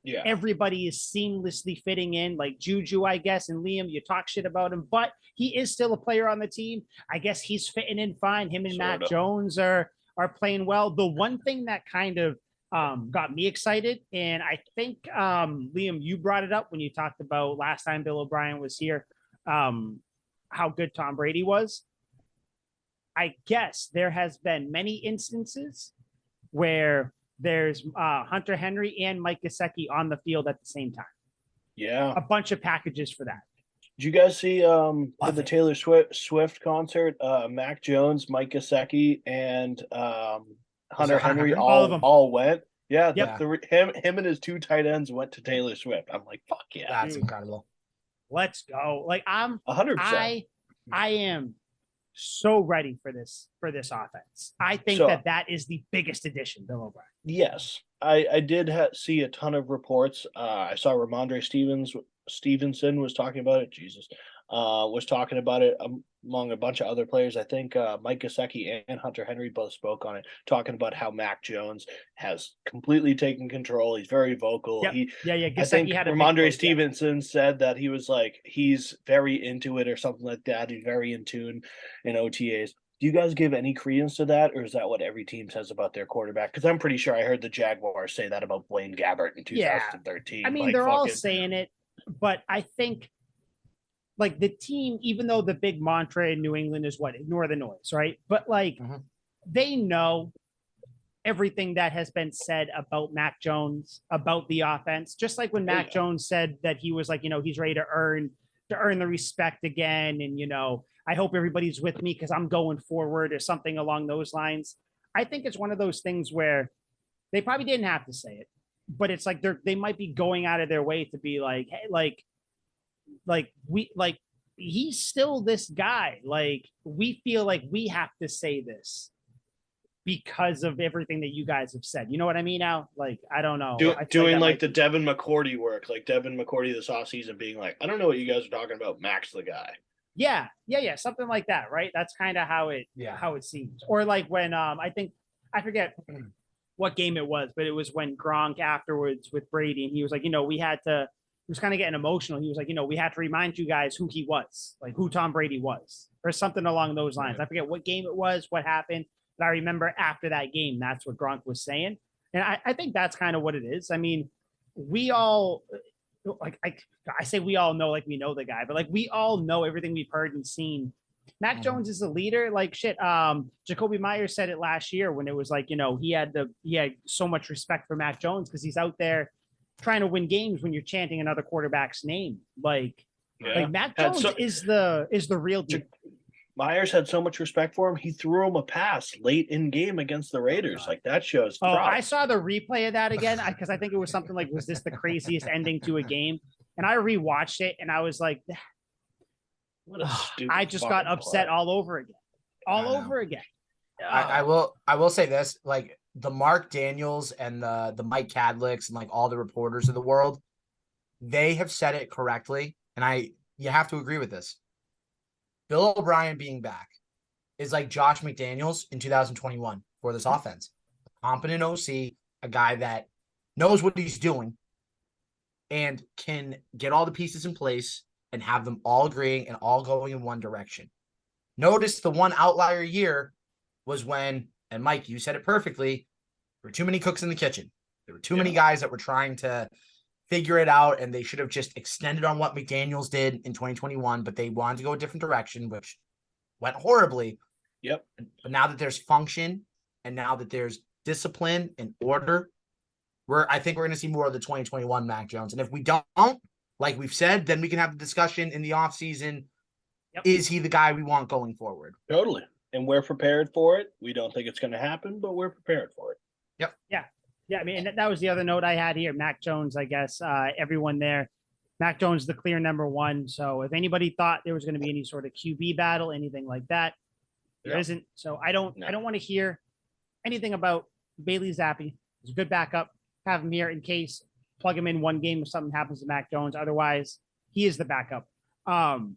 Yeah. Everybody is seamlessly fitting in, like Juju, I guess, and Liam, you talk shit about him, but he is still a player on the team. I guess he's fitting in fine. Him and Mac Jones are playing well. The one thing that kind of got me excited, and I think, Liam, you brought it up when you talked about last time Bill O'Brien was here, how good Tom Brady was. I guess there has been many instances where there's Hunter Henry and Mike Gesicki on the field at the same time. Yeah. A bunch of packages for that. Did you guys see the Taylor Swift concert? Mac Jones, Mike Gesicki, and Hunter Henry all went. Yeah, him and his 2 tight ends went to Taylor Swift. I'm like, fuck yeah. That's incredible. Let's go. I'm 100%. I am so ready for this offense. I think that is the biggest addition, Bill O'Brien. Yes, I did see a ton of reports. I saw Ramondre Stevenson was talking about it. Jesus, was talking about it among a bunch of other players. I think Mike Gesicki and Hunter Henry both spoke on it, talking about how Mac Jones has completely taken control. He's very vocal. Yep. I I think had Ramondre Stevenson said that he was like, he's very into it or something like that. He's very in tune in OTAs. Do you guys give any credence to that, or is that what every team says about their quarterback? Because I'm pretty sure I heard the Jaguars say that about Blaine Gabbert in 2013. I mean, they're all saying it, but I think like the team, even though the big mantra in New England is what? Ignore the noise, right? But like they know everything that has been said about Mac Jones, about the offense. Just like when Mac Jones said that he was like, he's ready to earn the respect again. And, I hope everybody's with me because I'm going forward or something along those lines. I think it's one of those things where they probably didn't have to say it, but it's like they might be going out of their way to be like, hey, he's still this guy. Like, we feel like we have to say this because of everything that you guys have said. You know what I mean now? Like, I don't know. Doing like the Devin McCourty work, like Devin McCourty this offseason being like, I don't know what you guys are talking about. Max the guy. Yeah. Something like that, right? That's kind of how it seems. Or like when I forget what game it was, but it was when Gronk afterwards with Brady, and he was like, we had to. He was kind of getting emotional. He was like, we had to remind you guys who he was, like who Tom Brady was, or something along those lines. I forget what game it was, what happened, but I remember after that game, that's what Gronk was saying, and I think that's kind of what it is. I mean, we all like I say we all know, like we know the guy, but like we all know everything we've heard and seen. Mac Jones is a leader, like shit. Jacoby Myers said it last year when it was like, he had so much respect for Mac Jones because he's out there trying to win games when you're chanting another quarterback's name. Like Mac Jones is the real deal. Myers had so much respect for him, he threw him a pass late in game against the Raiders. Like, that shows. I saw the replay of that again because I think it was something like, was this the craziest ending to a game? And I rewatched it and I was like, what a stupid I just got upset play. all over again. I will say this, like the Mark Daniels and the Mike Cadlicks and like all the reporters of the world, they have said it correctly. And you have to agree with this. Bill O'Brien being back is like Josh McDaniels in 2021 for this offense. A competent OC, a guy that knows what he's doing and can get all the pieces in place and have them all agreeing and all going in one direction. Notice the one outlier year was when, and Mike, you said it perfectly, there were too many cooks in the kitchen. There were too many guys that were trying to figure it out, and they should have just extended on what McDaniels did in 2021, but they wanted to go a different direction, which went horribly. Yep. But now that there's function and now that there's discipline and order, I think we're going to see more of the 2021 Mac Jones. And if we don't, like we've said, then we can have the discussion in the offseason. Yep. Is he the guy we want going forward? Totally. And we're prepared for it. We don't think it's going to happen, but we're prepared for it. Yep. Yeah, I mean, that was the other note I had here. Mac Jones, I guess, everyone there. Mac Jones, the clear number one. So if anybody thought there was going to be any sort of QB battle, anything like that, there isn't. So I don't want to hear anything about Bailey Zappi. He's a good backup. Have him here in case. Plug him in one game if something happens to Mac Jones. Otherwise, he is the backup. Al,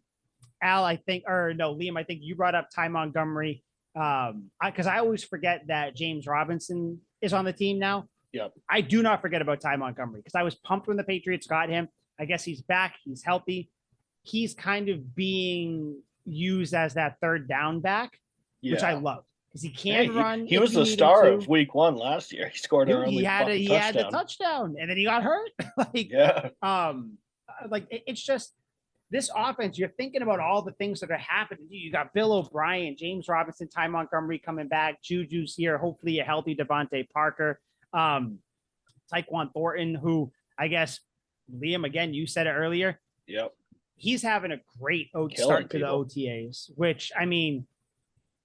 Liam, I think you brought up Ty Montgomery. Because I always forget that James Robinson is on the team now. Yep. I do not forget about Ty Montgomery because I was pumped when the Patriots got him. I guess he's back. He's healthy. He's kind of being used as that third down back, which I love because he can run. He was the star of week 1 last year. He scored he had the touchdown and then he got hurt. It's just this offense. You're thinking about all the things that are happening. You got Bill O'Brien, James Robinson, Ty Montgomery coming back. Juju's here. Hopefully a healthy Devontae Parker. Tyquan Thornton, who I guess, Liam, again, you said it earlier. Yep. He's having a great start to the OTAs, which, I mean,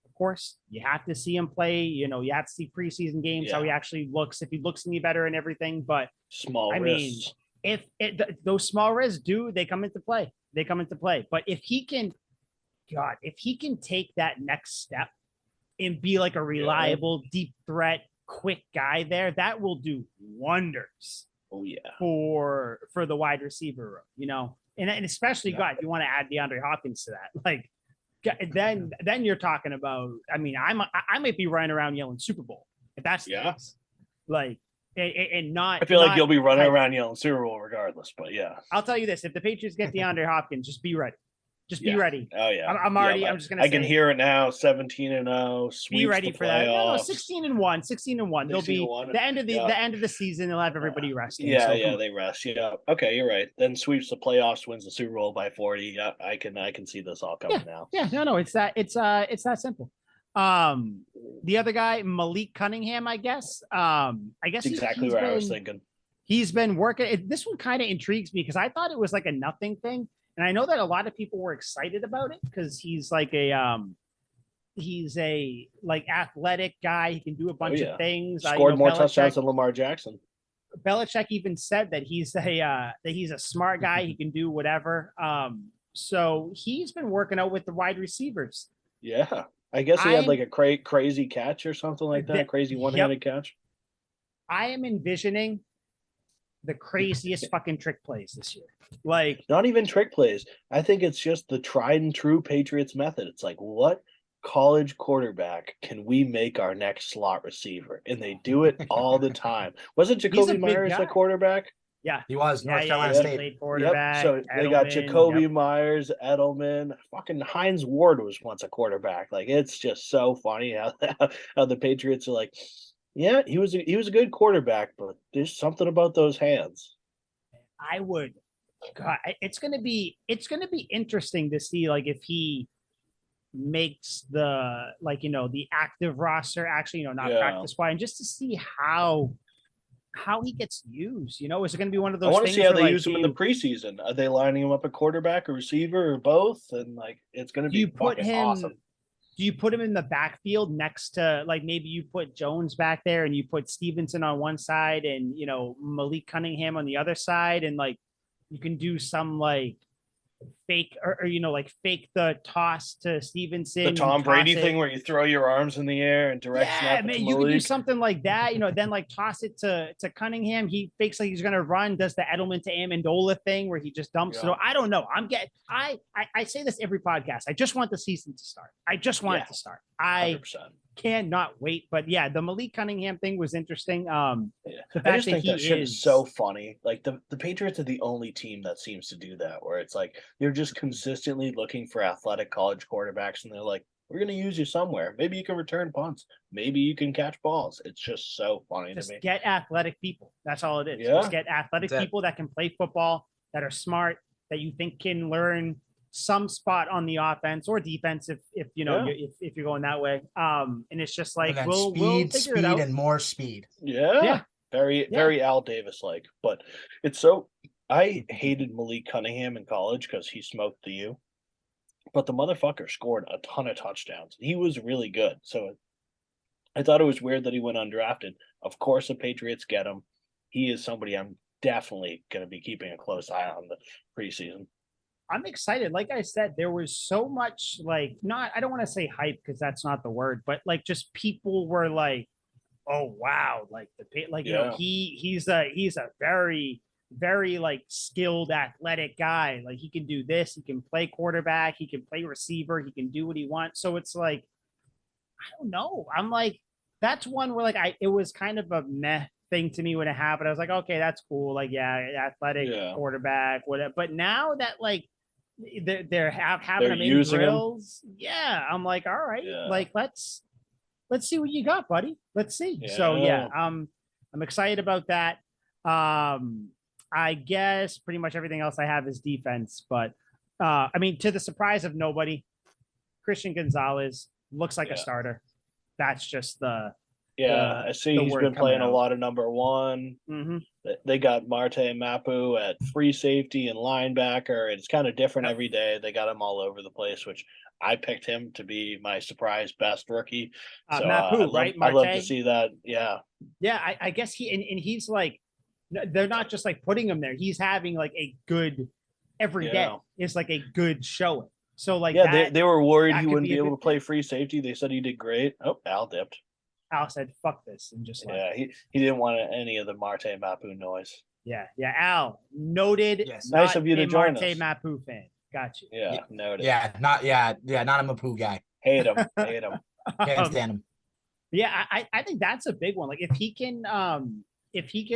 of course, you have to see him play. You have to see preseason games, how he actually looks, if he looks any better and everything. But small wrists. If those small wrists they come into play. But if he can take that next step and be like a reliable, deep threat, quick guy there, that will do wonders. Oh yeah. For the wide receiver room, and especially God, you want to add DeAndre Hopkins to that. Like, then you're talking about. I mean, I might be running around yelling Super Bowl if that's the case. Like, and not. I feel like you'll be running like, around yelling Super Bowl regardless. But yeah, I'll tell you this: if the Patriots get DeAndre Hopkins, just be ready. Just be ready. Oh yeah. I'm already. I'm just gonna. I can hear it now. 17-0. Be ready for that. No, 16-1. 16-1. They'll be the end of the end of the season. They'll have everybody resting. Yeah, they rest. Yeah. Okay, you're right. Then sweeps the playoffs, wins the Super Bowl by 40. Yeah, I can see this all coming now. Yeah. No. It's that simple. The other guy, Malik Cunningham, I guess. I guess that's exactly what I was thinking. He's been working. This one kind of intrigues me because I thought it was like a nothing thing. And I know that a lot of people were excited about it because he's like he's a like athletic guy. He can do a bunch of things. Scored more touchdowns than Lamar Jackson. Belichick even said that he's a smart guy. He can do whatever. So he's been working out with the wide receivers. Yeah, I guess he had like a crazy catch or something like that. Crazy one-handed catch. I am envisioning the craziest fucking trick plays this year. Like, not even trick plays. I think it's just the tried and true Patriots method. It's like, what college quarterback can we make our next slot receiver? And they do it all the time. Wasn't Jacoby Myers a quarterback? Yeah, he was. North Carolina State quarterback. So they got Jacoby Myers, Edelman. Fucking Hines Ward was once a quarterback. Like, it's just so funny how the Patriots are like, yeah, he was a good quarterback, but there's something about those hands. God, it's gonna be interesting to see like if he makes the the active roster actually not practice wise, and just to see how he gets used. Is it going to be one of those? I want to see how they use him in the preseason. Are they lining him up at quarterback or receiver or both? And like, it's going to be awesome. Do you put him in the backfield next to like maybe you put Jones back there and you put Stevenson on one side and Malik Cunningham on the other side, and like you can do some like fake or like fake the toss to Stevenson. The Tom Brady thing where you throw your arms in the air and direct snap. Man, you can do something like that, then like toss it to Cunningham. He fakes like he's gonna run, does the Edelman to Amendola thing where he just dumps it. I don't know. I say this every podcast. I just want the season to start. I just want it to start. 100%. Cannot wait. But yeah, the Malik Cunningham thing was interesting. I just think that shit is so funny. Like the Patriots are the only team that seems to do that, where it's like they're just consistently looking for athletic college quarterbacks, and they're like, we're going to use you somewhere. Maybe you can return punts. Maybe you can catch balls. It's just so funny to me. Get athletic people. That's all it is. Yeah. Just get athletic people that can play football, that are smart, that you think can learn some spot on the offense or defense if you're going that way. And it's just like we'll figure it out. And more speed. Yeah. Very Al Davis like. But it's so I hated Malik Cunningham in college because he smoked the U. But the motherfucker scored a ton of touchdowns. He was really good. So I thought it was weird that he went undrafted. Of course the Patriots get him. He is somebody I'm definitely going to be keeping a close eye on the preseason. I'm excited. Like I said, there was so much I don't want to say hype because that's not the word, but like just people were like, oh wow, he's a very, very like skilled athletic guy. Like he can do this, he can play quarterback, he can play receiver, he can do what he wants. So it's like, I don't know. I'm like, that's one where it was kind of a meh thing to me when it happened. I was like, okay, that's cool. Like, athletic quarterback, whatever. But now that they're having them in drills. Yeah. I'm like, all right, let's see what you got, buddy. Let's see. Yeah. So I'm excited about that. I guess pretty much everything else I have is defense, but to the surprise of nobody, Christian Gonzalez looks like a starter. That's just I see he's been playing a lot of number one. Mm-hmm. They got Marte Mapu at free safety and linebacker. It's kind of different every day. They got him all over the place, which I picked him to be my surprise best rookie. So Mapu, right? I love to see that. Yeah. Yeah, I guess he's like, they're not just like putting him there. He's having like a good every day. It's like a good showing. So they were worried he wouldn't be able to play free safety. They said he did great. Oh, Al dipped. Al said, fuck this. And just he didn't want any of the Marte Mapu noise. Yeah. Al, noted. Yes. Nice not of you to a join Marte us. Mapu fan. Got you. Yeah, noted. Um, Yeah, not not a Mapu guy. Hate him. Can't stand him. Yeah, I think that's a big one. Like if he can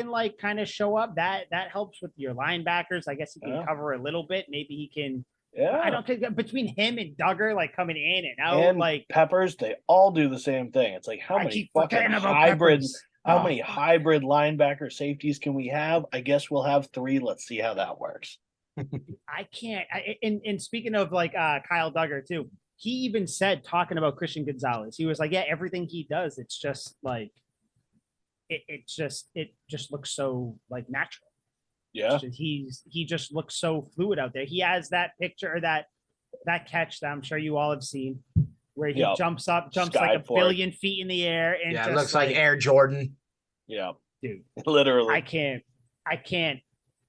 like kind of show up, that helps with your linebackers. I guess he can cover a little bit. Maybe he can. Yeah. I don't think between him and Duggar like coming in and out, And like Peppers, they all do the same thing. It's like how I many keep fucking forgetting about hybrids, Peppers. how many hybrid linebacker safeties can we have? I guess we'll have 3. Let's see how that works. I can't. And speaking of like Kyle Duggar too, he even said talking about Christian Gonzalez, he was like, yeah, everything he does, it's just like it just looks so like natural. Yeah. He just looks so fluid out there. He has that picture or that catch that I'm sure you all have seen where he jumps like a billion feet in the air and yeah, just it looks like Air Jordan. Yeah. Dude. Literally. I can't.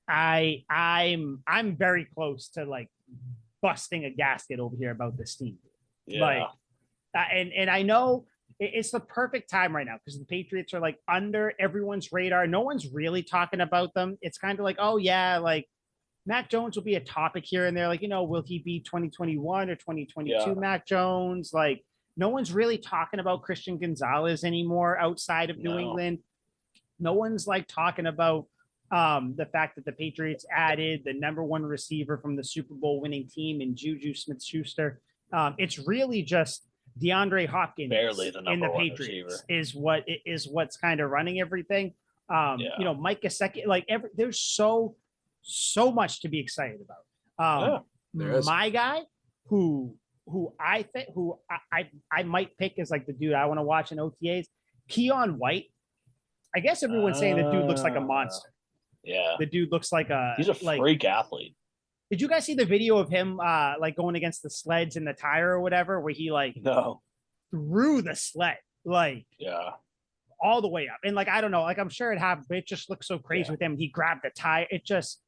I'm very close to like busting a gasket over here about this team. Yeah. Like and I know it's the perfect time right now because the Patriots are like under everyone's radar. No one's really talking about them. It's kind of like, oh yeah, like Mac Jones will be a topic here and there. Like, will he be 2021 or 2022 Mac Jones? Like, no one's really talking about Christian Gonzalez anymore outside of New England. No one's like talking about the fact that the Patriots added the #1 receiver from the Super Bowl winning team in Juju Smith-Schuster. It's really just DeAndre Hopkins barely the in the Patriots receiver. is what's kind of running everything. Mike Gesicki, like there's so much to be excited about. My guy who I think I might pick as like the dude I want to watch in OTAs, Keon White. I guess everyone's saying the dude looks like a monster. Yeah. The dude looks like he's a freak athlete. Did you guys see the video of him like going against the sleds in the tire or whatever, where he like threw the sled like all the way up? And like I don't know, like I'm sure it happened, but it just looks so crazy with him. He grabbed the tire. It just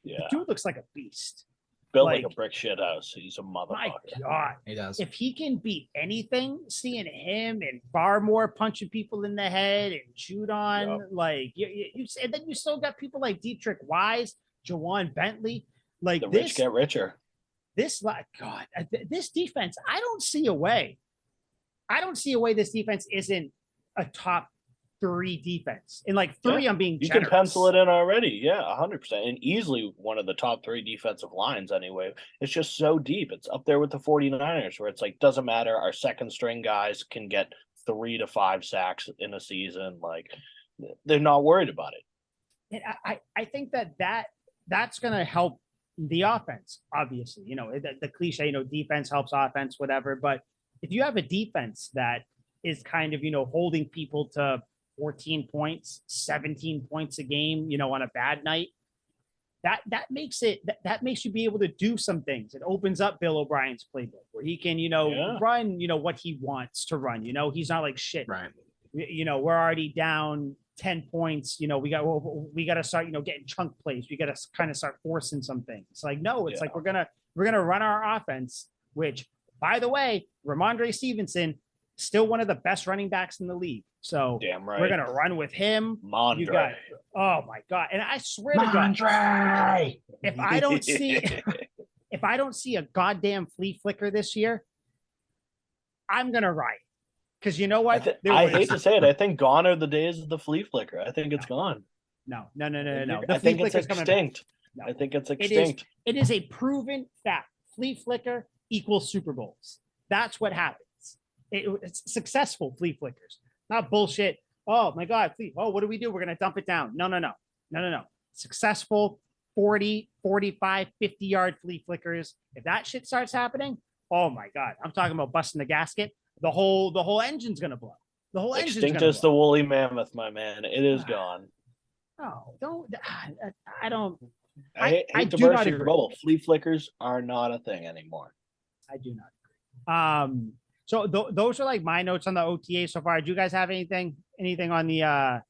the dude looks like a beast. Built like a brick shit house. He's a motherfucker. My God. He does. If he can beat anything, seeing him and Barmore punching people in the head and chewed on, like you and then you still got people like Dietrich Wise, Jawan Bentley. Like the rich get richer. This defense, I don't see a way this defense isn't a top 3 defense. And like 3, I'm being generous. You can pencil it in already. Yeah, 100%. And easily one of the top 3 defensive lines anyway. It's just so deep. It's up there with the 49ers where it's like, doesn't matter. Our second string guys can get 3 to 5 sacks in a season. Like they're not worried about it. And I think that's going to help the offense, obviously. The cliche, defense helps offense, whatever. But if you have a defense that is kind of, holding people to 14 points, 17 points a game, on a bad night, that makes you be able to do some things. It opens up Bill O'Brien's playbook where he can, run, what he wants to run. He's not like shit. Right. We're already down 10 points. We got to start, getting chunk plays. We got to kind of start forcing some things. Like, no, it's like we're gonna run our offense, which, by the way, Ramondre Stevenson, still one of the best running backs in the league. So damn right. We're gonna run with him. Mondre. Oh my God. And I swear to God, if I don't see a goddamn flea flicker this year, I'm gonna riot. Because you know what? I hate to say it. I think gone are the days of the flea flicker. I think it's gone. No. I think it's extinct. No. I think it's extinct. It is a proven fact. Flea flicker equals Super Bowls. That's what happens. It's successful flea flickers, not bullshit. Oh my God, flea. Oh, what do? We're going to dump it down. No. Successful 40, 45, 50-yard flea flickers. If that shit starts happening, oh my God, I'm talking about busting the gasket. The whole engine's going to blow. The whole engine's extinct as the woolly mammoth, my man. It is gone. No, don't. I don't. I hate to burst your bubble. Flea flickers are not a thing anymore. I do not agree. So those are like my notes on the OTA so far. Do you guys have anything on the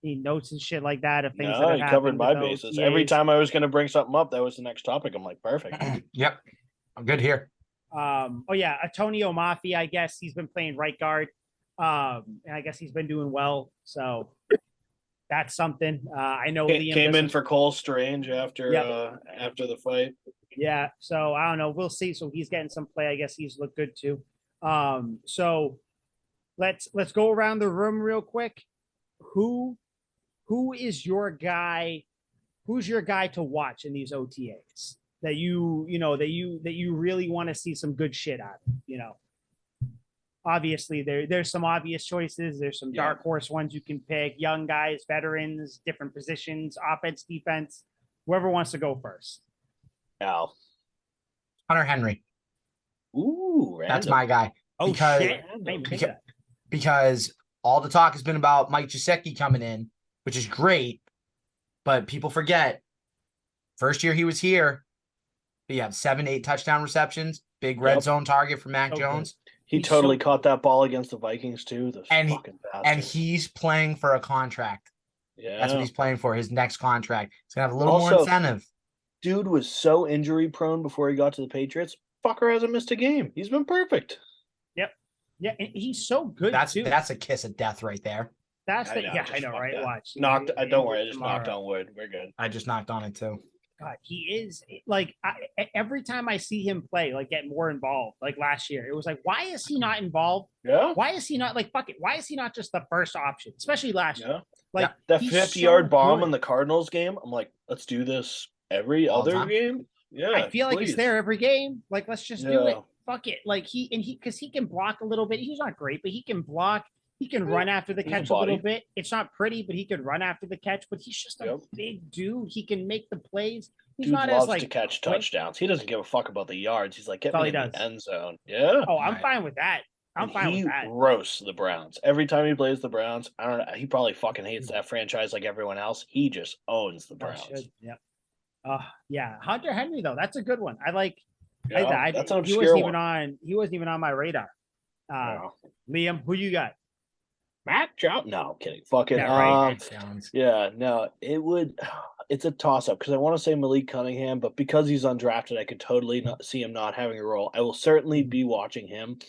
notes and shit like that? Of things that have you covered my bases. OTAs? Every time I was going to bring something up, that was the next topic. I'm like, perfect. Yep, I'm good here. Oh yeah, Antonio Mafia. I guess he's been playing right guard. And I guess he's been doing well. So that's something. I know Liam came in for Cole Strange after the fight. Yeah, so I don't know. We'll see. So he's getting some play. I guess he's looked good too. So let's go around the room real quick. Who is your guy? Who's your guy to watch in these OTAs that you really want to see some good shit out of? You know, obviously there's some obvious choices. There's some dark horse ones you can pick. Young guys, veterans, different positions, offense, defense. Whoever wants to go first. Al. Hunter Henry. Ooh, random. That's my guy. Oh, shit. Because all the talk has been about Mike Gesicki coming in, which is great, but people forget, first year he was here, he had 7-8 touchdown receptions, big red zone target for Mac Jones. He totally caught that ball against the Vikings too. And he's playing for a contract. Yeah. That's what he's playing for, his next contract. He's going to have a little more incentive. Dude was so injury prone before he got to the Patriots. Fucker hasn't missed a game. He's been perfect. Yep. Yeah, and he's so good too. That's a kiss of death right there. I know, right? That. Watch. Don't worry, I just knocked on wood. We're good. I just knocked on it too. God, he is like every time I see him play, like get more involved. Like last year, it was like, why is he not involved? Yeah. Why is he not like fuck it? Why is he not just the first option? Especially last year. Like that 50-yard bomb in the Cardinals game. I'm like, let's do this every other game. Yeah, I feel like it's there every game. Like, let's just do it. Fuck it. Like because he can block a little bit. He's not great, but he can block. He can run after the catch a little bit. It's not pretty, but he could run after the catch. But he's just a big dude. He can make the plays. He's dude not loves as like to catch touchdowns. He doesn't give a fuck about the yards. He's like, get me in the end zone. Yeah. Oh, I'm fine with that. I'm fine with that. He roasts the Browns every time he plays the Browns. I don't know. He probably fucking hates that franchise like everyone else. He just owns the Browns. Yeah. Hunter Henry though, that's a good one. I like. That's an obscure He wasn't even on my radar. Liam, who you got? Matt Jones? No, I'm kidding. Fucking it's a toss up because I want to say Malik Cunningham, but because he's undrafted, I could totally not see him not having a role. I will certainly be watching him.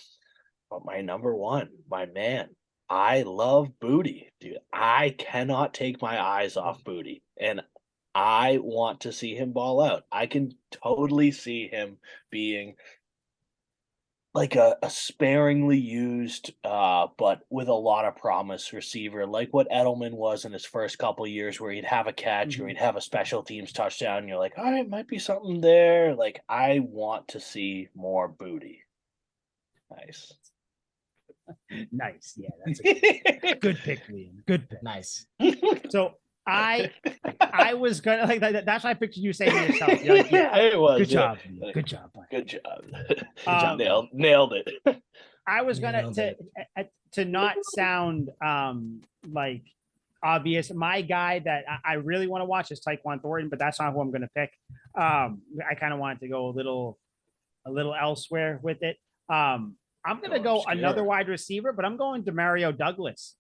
But my number one, my man, I love Booty, dude. I cannot take my eyes off Booty, and I want to see him ball out. I can totally see him being like a sparingly used, but with a lot of promise receiver, like what Edelman was in his first couple of years, where he'd have a catch or he'd have a special teams touchdown. And you're like, all right, might be something there. Like, I want to see more Booty. Nice. Nice. Yeah, that's a good pick, Liam. Good pick. Nice. So I was gonna like that. That's why I pictured you saying to yourself. You're like, it was. Good job. Good job. Good job. Nailed it. I was gonna to not sound like obvious. My guy that I really want to watch is Tyquan Thornton, but that's not who I'm gonna pick. I kind of wanted to go a little elsewhere with it. I'm gonna go another wide receiver, but I'm going Demario Douglas.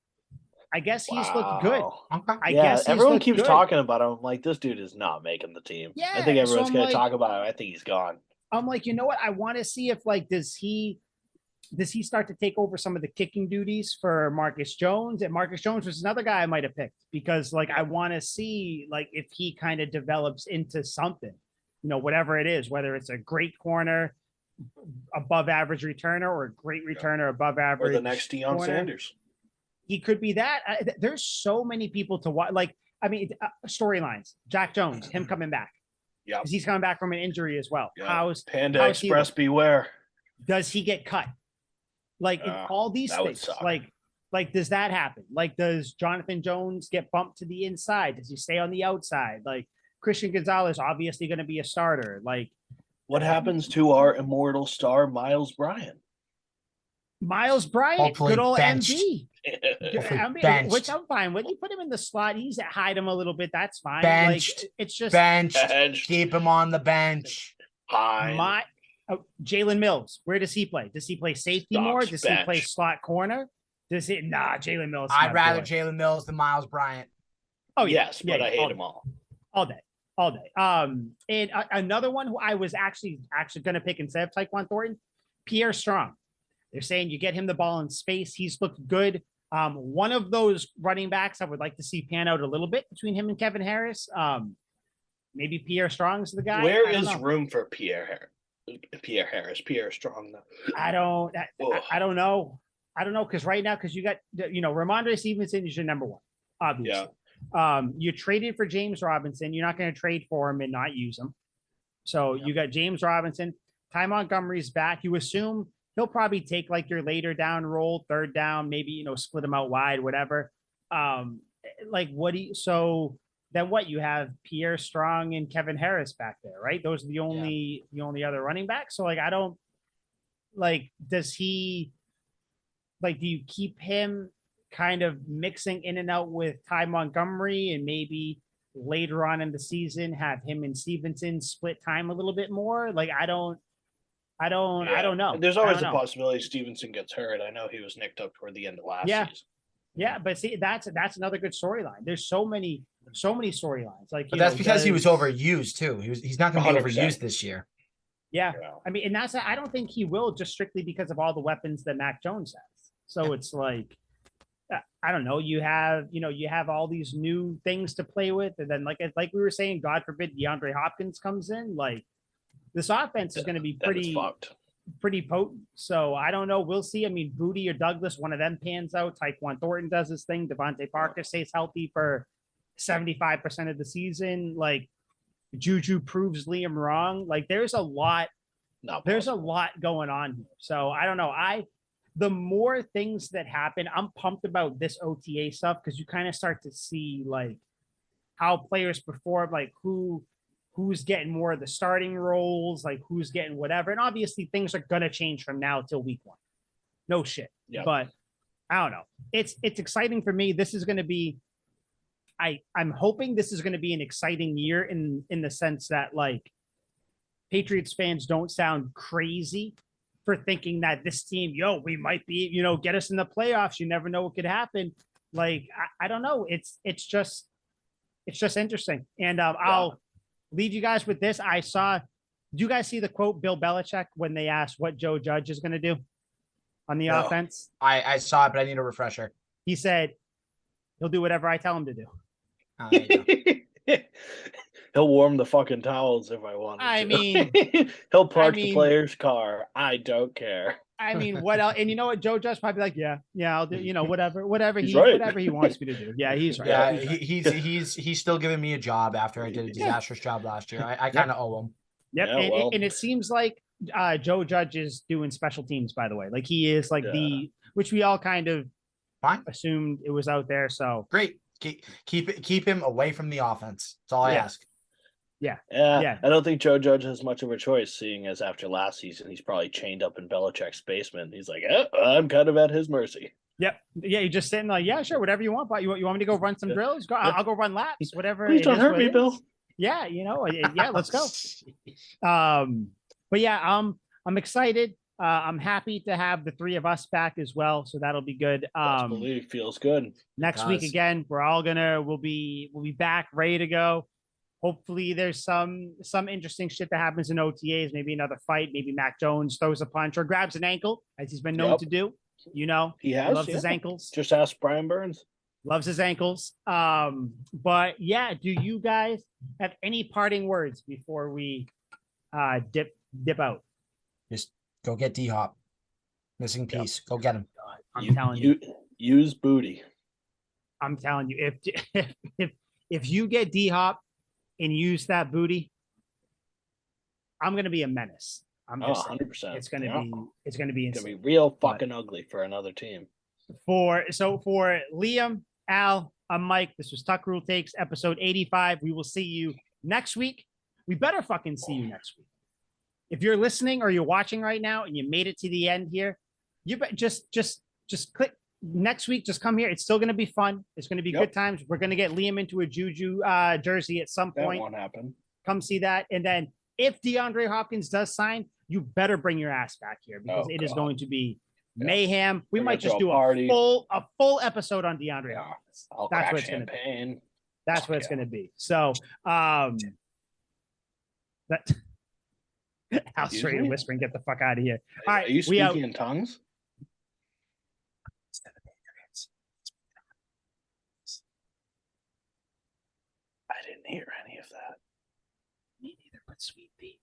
I guess he's looked good. I guess everyone keeps talking about him. I'm like, this dude is not making the team. Yeah, I think everyone's going to talk about him. I think he's gone. I'm like, you know what? I want to see if like does he start to take over some of the kicking duties for Marcus Jones? And Marcus Jones was another guy I might have picked because like I want to see like if he kind of develops into something, whatever it is, whether it's a great corner, above average returner, or a great returner, above average, or the next Deion Sanders. He could be that. There's so many people to watch. Like, I mean, storylines. Jack Jones, him coming back. Yeah, because he's coming back from an injury as well. Yep. Panda Express, beware. Does he get cut? Like all these things. Like, does that happen? Like, does Jonathan Jones get bumped to the inside? Does he stay on the outside? Like, Christian Gonzalez obviously going to be a starter. Like, what happens to our immortal star Miles Bryant? Good old benched. MB. Which I'm fine with. You put him in the slot, he's hide him a little bit. That's fine. Benched. Like, it's just benched. Keep him on the bench. Jalen Mills. Where does he play? Does he play safety more? Does he play slot corner? Does he? Nah, Jalen Mills. I'd rather Jalen Mills than Miles Bryant. Oh yes, but I hate them all day. And another one who I was actually going to pick instead of Tyquan Thornton, Pierre Strong. They're saying you get him the ball in space. He's looked good. One of those running backs I would like to see pan out a little bit between him and Kevin Harris. Maybe Pierre Strong's the guy. Where is room for Pierre Harris? Pierre Strong, though. I don't know. I don't know because right now, because you got Ramondre Stevenson is your number one, obviously. Yeah. You traded for James Robinson. You're not going to trade for him and not use him. So you got James Robinson. Ty Montgomery's back. You assume he'll probably take like your later down role, third down, maybe split him out wide, whatever. So then what? You have Pierre Strong and Kevin Harris back there, right? Those are the only other running backs. So I don't does he do you keep him kind of mixing in and out with Ty Montgomery and maybe later on in the season have him and Stevenson split time a little bit more? I don't know. There's always a possibility Stevenson gets hurt. I know he was nicked up toward the end of last season. Yeah, but see, that's another good storyline. There's so many storylines. But that's because he was overused too. He's not going to be 100%. Overused this year. Yeah, I mean, and I don't think he will, just strictly because of all the weapons that Mac Jones has. So it's I don't know. You have all these new things to play with, and then like we were saying, God forbid DeAndre Hopkins comes in. This offense is going to be pretty potent. So I don't know. We'll see. I mean, Booty or Douglas, one of them pans out. Tyquan Thornton does his thing. Devontae Parker stays healthy for 75% of the season. Juju proves Liam wrong. There's a lot. There's a lot going on here. So I don't know. The more things that happen, I'm pumped about this OTA stuff because you kind of start to see how players perform, who's getting more of the starting roles, who's getting whatever. And obviously things are going to change from now till week 1. No shit. Yep. But I don't know. It's exciting for me. This is going to be, I'm hoping this is going to be an exciting year in the sense that Patriots fans don't sound crazy for thinking that this team, we might be, get us in the playoffs. You never know what could happen. I don't know. It's just interesting. And I'll leave you guys with this. Do you guys see the quote Bill Belichick when they asked what Joe Judge is going to do on the offense? I saw it, but I need a refresher. He said, he'll do whatever I tell him to do. He'll warm the fucking towels if I want. I mean, he'll park the player's car. I don't care. I mean, what else? And you know what? Joe Judge probably yeah, I'll do. Whatever he wants me to do. Yeah, he's right. Yeah, he's still giving me a job after I did a disastrous job last year. I kind of owe him. Yep, and it seems like Joe Judge is doing special teams. By the way, he is which we all kind of assumed it was out there. So great. Keep him away from the offense. That's all I ask. Yeah. I don't think Joe Judge has much of a choice, seeing as after last season he's probably chained up in Belichick's basement. He's I'm kind of at his mercy. Yep. Yeah, you're just sitting sure, whatever you want. But you want me to go run some drills? I'll go run laps. Whatever. Please don't hurt me, Bill. Yeah, let's go. But yeah, I'm excited. I'm happy to have the 3 of us back as well, so that'll be good. Believe feels good. Next week again, we'll be back ready to go. Hopefully there's some interesting shit that happens in OTAs, maybe another fight, maybe Mac Jones throws a punch or grabs an ankle, as he's been known to do. He loves his ankles. Just ask Brian Burns. Loves his ankles. But yeah, do you guys have any parting words before we dip out? Just go get D-Hop. Missing piece. Go get him. I'm telling you. Use Booty. I'm telling you, if you get D-Hop and use that Booty, I'm going to be a menace. I'm just 100%. It's going to be insane. It's going to be real fucking ugly for another team. For Liam, Al, I'm Mike. This was Tuck Rule Takes, episode 85. We will see you next week. We better fucking see you next week. If you're listening or you're watching right now and you made it to the end here, you just click next week. Just come here. It's still going to be fun. It's going to be good times. We're going to get Liam into a Juju jersey at some point. That won't happen. Come see that. And then if DeAndre Hopkins does sign, you better bring your ass back here because it is going to be mayhem. We might just do a full episode on DeAndre Hopkins. That's what it's going to be. That's what it's going to be. So, that Al's ready to whisper and get the fuck out of here. All right, are you speaking in tongues? hear any of that. Me neither, but sweet pea.